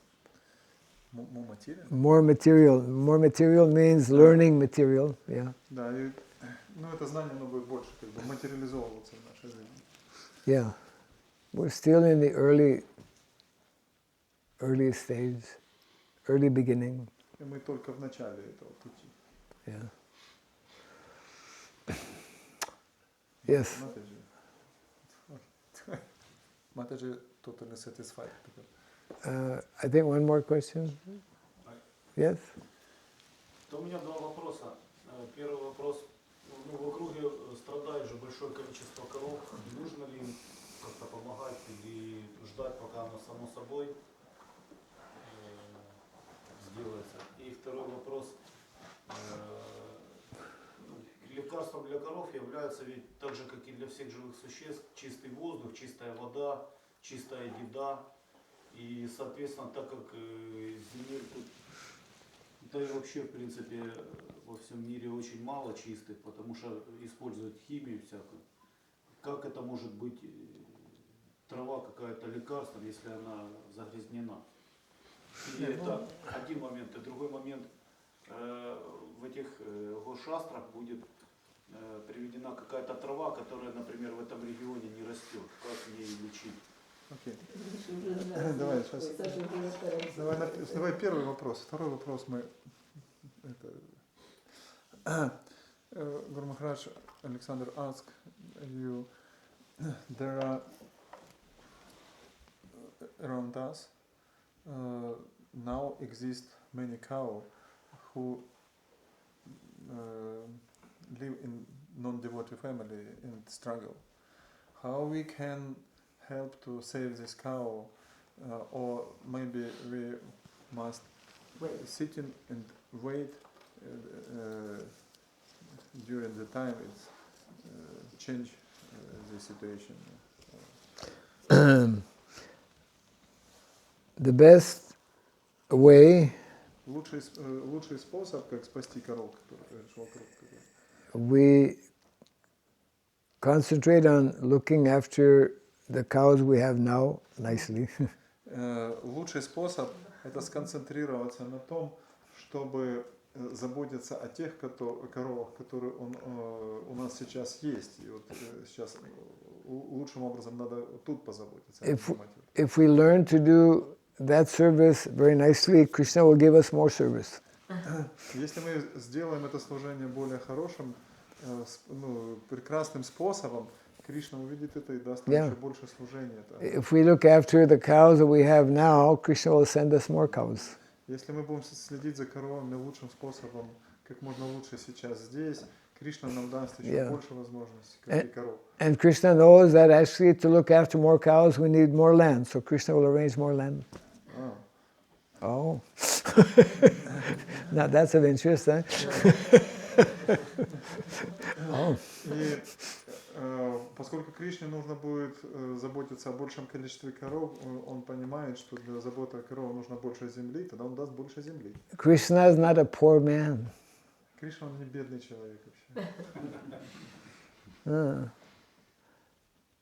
More material means learning material, yeah. Да, и это знание, оно будет больше как бы материализовываться в нашей жизни. Yeah, we're still in the early stage, early beginning. И мы только в начале этого пути. Yeah. Yes. Mataji totally satisfied. I think one more question. Yes? У меня два вопроса. Первый вопрос. Ну, в округе страдает же большое количество коров. Нужно ли им как-то помогать или ждать, пока оно само собой сделается? И второй вопрос. Лекарством для коров является ведь так же, как и для всех живых существ, чистый воздух, чистая вода, чистая еда. И, соответственно, так как земель тут, да и вообще, в принципе, во всем мире очень мало чистых, потому что используют химию всякую. Как это может быть трава какая-то лекарством, если она загрязнена? И это один момент. И другой момент, в этих гошастрах будет приведена какая-то трава, которая, например, в этом регионе не растет. Как ей лечить? Окей. Давай, сейчас. Давай первый вопрос. Второй вопрос мы... Guru Maharaj, Alexander asked you, there are around us now exist many cows who live in non-devotee family in struggle. How we can help to save this cow, or maybe we must sit in and wait during the time it's change the situation. The best way лучший способ, как спасти коров, которые вокруг. We concentrate on looking after the cows we have now nicely. Лучший способ – это сконцентрироваться на том, чтобы заботиться о тех коровах, которые у нас сейчас есть. И вот сейчас лучшим образом надо тут позаботиться. If we learn to do that service very nicely, Krishna will give us more service. Если мы сделаем это служение более хорошим, прекрасным способом, Кришна увидит это и даст нам еще больше служения. If we look after the cows that we have now, Krishna will send us more cows. Если мы будем следить за коровами лучшим способом, как можно лучше сейчас здесь, Кришна нам даст еще больше возможностей, как и коров. And Krishna knows that actually to look after more cows we need more land, so Krishna will arrange more land. Oh. Now that's of interest, huh? И поскольку Кришне нужно будет заботиться о большем количестве коров, он понимает, что для заботы о коровах нужно больше земли, тогда он даст больше земли. Krishna is not a poor man. Кришна, он не бедный человек вообще.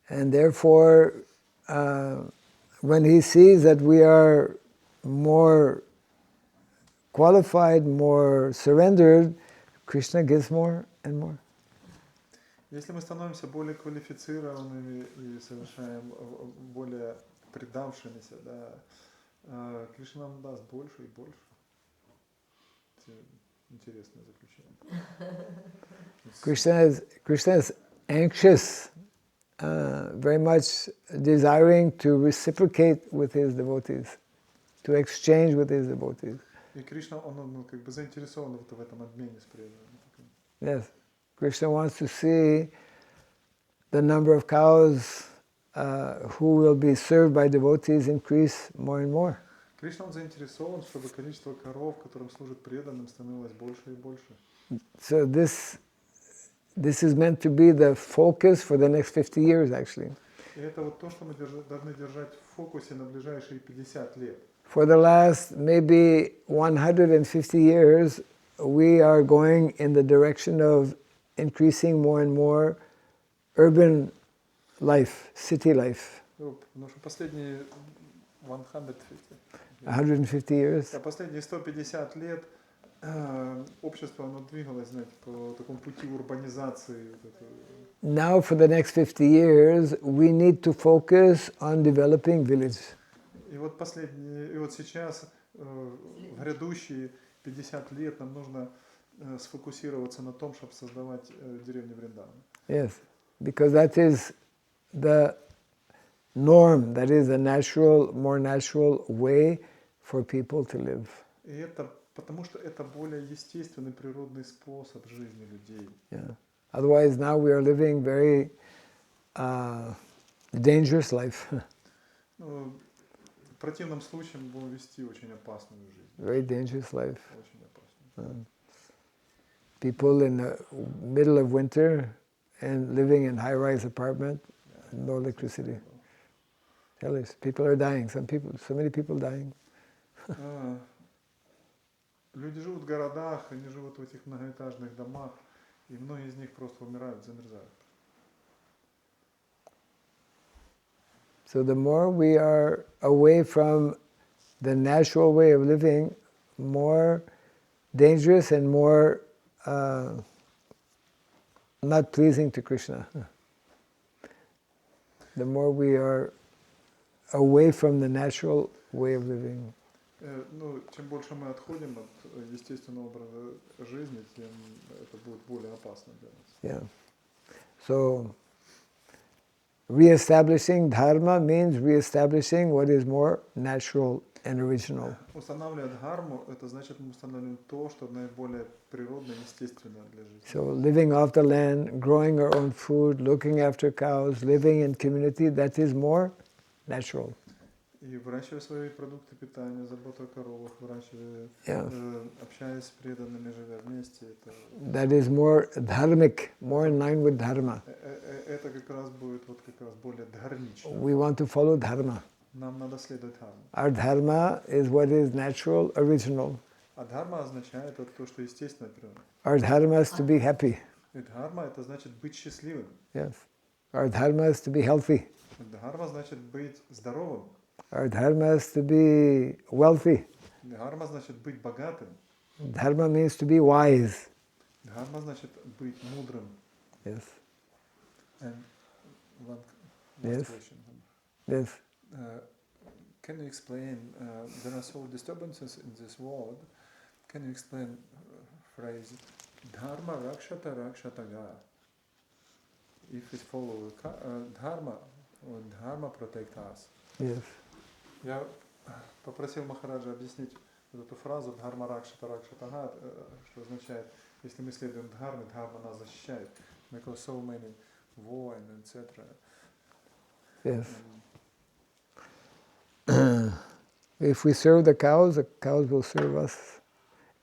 And therefore, when he sees that we are more qualified, more surrendered, Krishna gives more and more. Если мы становимся более квалифицированными и совершаем более предавшимися, да, Кришна нам даст больше и больше. Это интересное заключение. Krishna is anxious, very much desiring to reciprocate with his devotees, to exchange with his devotees. И Кришна, он как бы заинтересован в этом обмене с преданными. Yes. Krishna wants to see the number of cows who will be served by devotees increase more and more. Кришна, он заинтересован, чтобы количество коров, которым служит преданным, становилось больше и больше. So this is meant to be the focus for the next 50 years, actually. И это вот то, что мы должны держать в фокусе на ближайшие 50 лет. For the last maybe 150 years, we are going in the direction of increasing more and more urban life, city life. Потому что последние 150 years. Последние 150 лет общество оно двигалось, знаете, по такому пути урбанизации. Now for the next 50 years, we need to focus on developing village. И вот сейчас в грядущие 50 лет нам нужно сфокусироваться на том, чтобы создавать деревню Вриндавана. Yes, because that is the norm, that is a natural, more natural way for people to live. И это Потому что это более естественный, природный способ жизни людей. Yeah. Otherwise, now we are living very dangerous life. Ну, в противном случае мы будем вести очень опасную жизнь. Very dangerous life. Очень опасную. People in the middle of winter and living in high-rise apartment, no electricity. Hellish. People are dying. So many people dying. Люди живут в городах, они живут в этих многоэтажных домах, и многие из них просто умирают, замерзают. So the more we are away from the natural way of living, more dangerous and more not pleasing to Krishna. The more we are away from the natural way of living. Ну, чем больше мы отходим от естественного образа жизни, тем это будет более опасно для нас. Yeah. So, re-establishing dharma means re-establishing what is more natural and original. Устанавливать дхарму, это значит мы устанавливаем то, что наиболее природно и естественно для жизни. So, living off the land, growing our own food, looking after cows, living in community, that is more natural. И выращивая свои продукты питания, забота о коровах, выращивая, общаясь с преданными, живя вместе. That is more dharmic, more in line with dharma. Это как раз будет вот как раз более дхармично. We want to follow dharma. Нам надо следовать дхарме. Our dharma is what is natural, original. А дхарма означает это то, что естественно природа. Our dharma is to be happy. И дхарма это значит быть счастливым. Yes. Our dharma is to be healthy. Дхарма значит быть здоровым. Our dharma is to be wealthy. Дхарма значит быть богатым. Dharma means to be wise. Дхарма значит быть мудрым. Yes. And one Yes. question. Yes. Can you explain? There are so disturbances in this world. Can you explain phrase Dharma rakshata rakshataga? If we follow Dharma, Dharma protect us. Yes. Я попросил Махараджа объяснить вот эту фразу Дхарма Ракшата Ракшатага, что означает, если мы следуем Дхарме, Дхарма нас защищает. Because so many war and etc. Yes. If we serve the cows will serve us.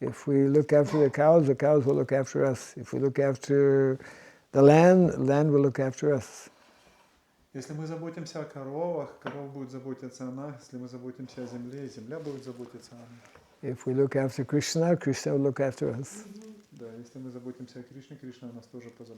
If we look after the cows will look after us. If we look after the land will look after us. Если мы заботимся о коровах, коровы будут заботиться о нас. Если мы заботимся о земле, земля будет заботиться о нас. If we look after Krishna will look after us. Да, если мы заботимся о Кришне, Кришна о нас тоже позаботится.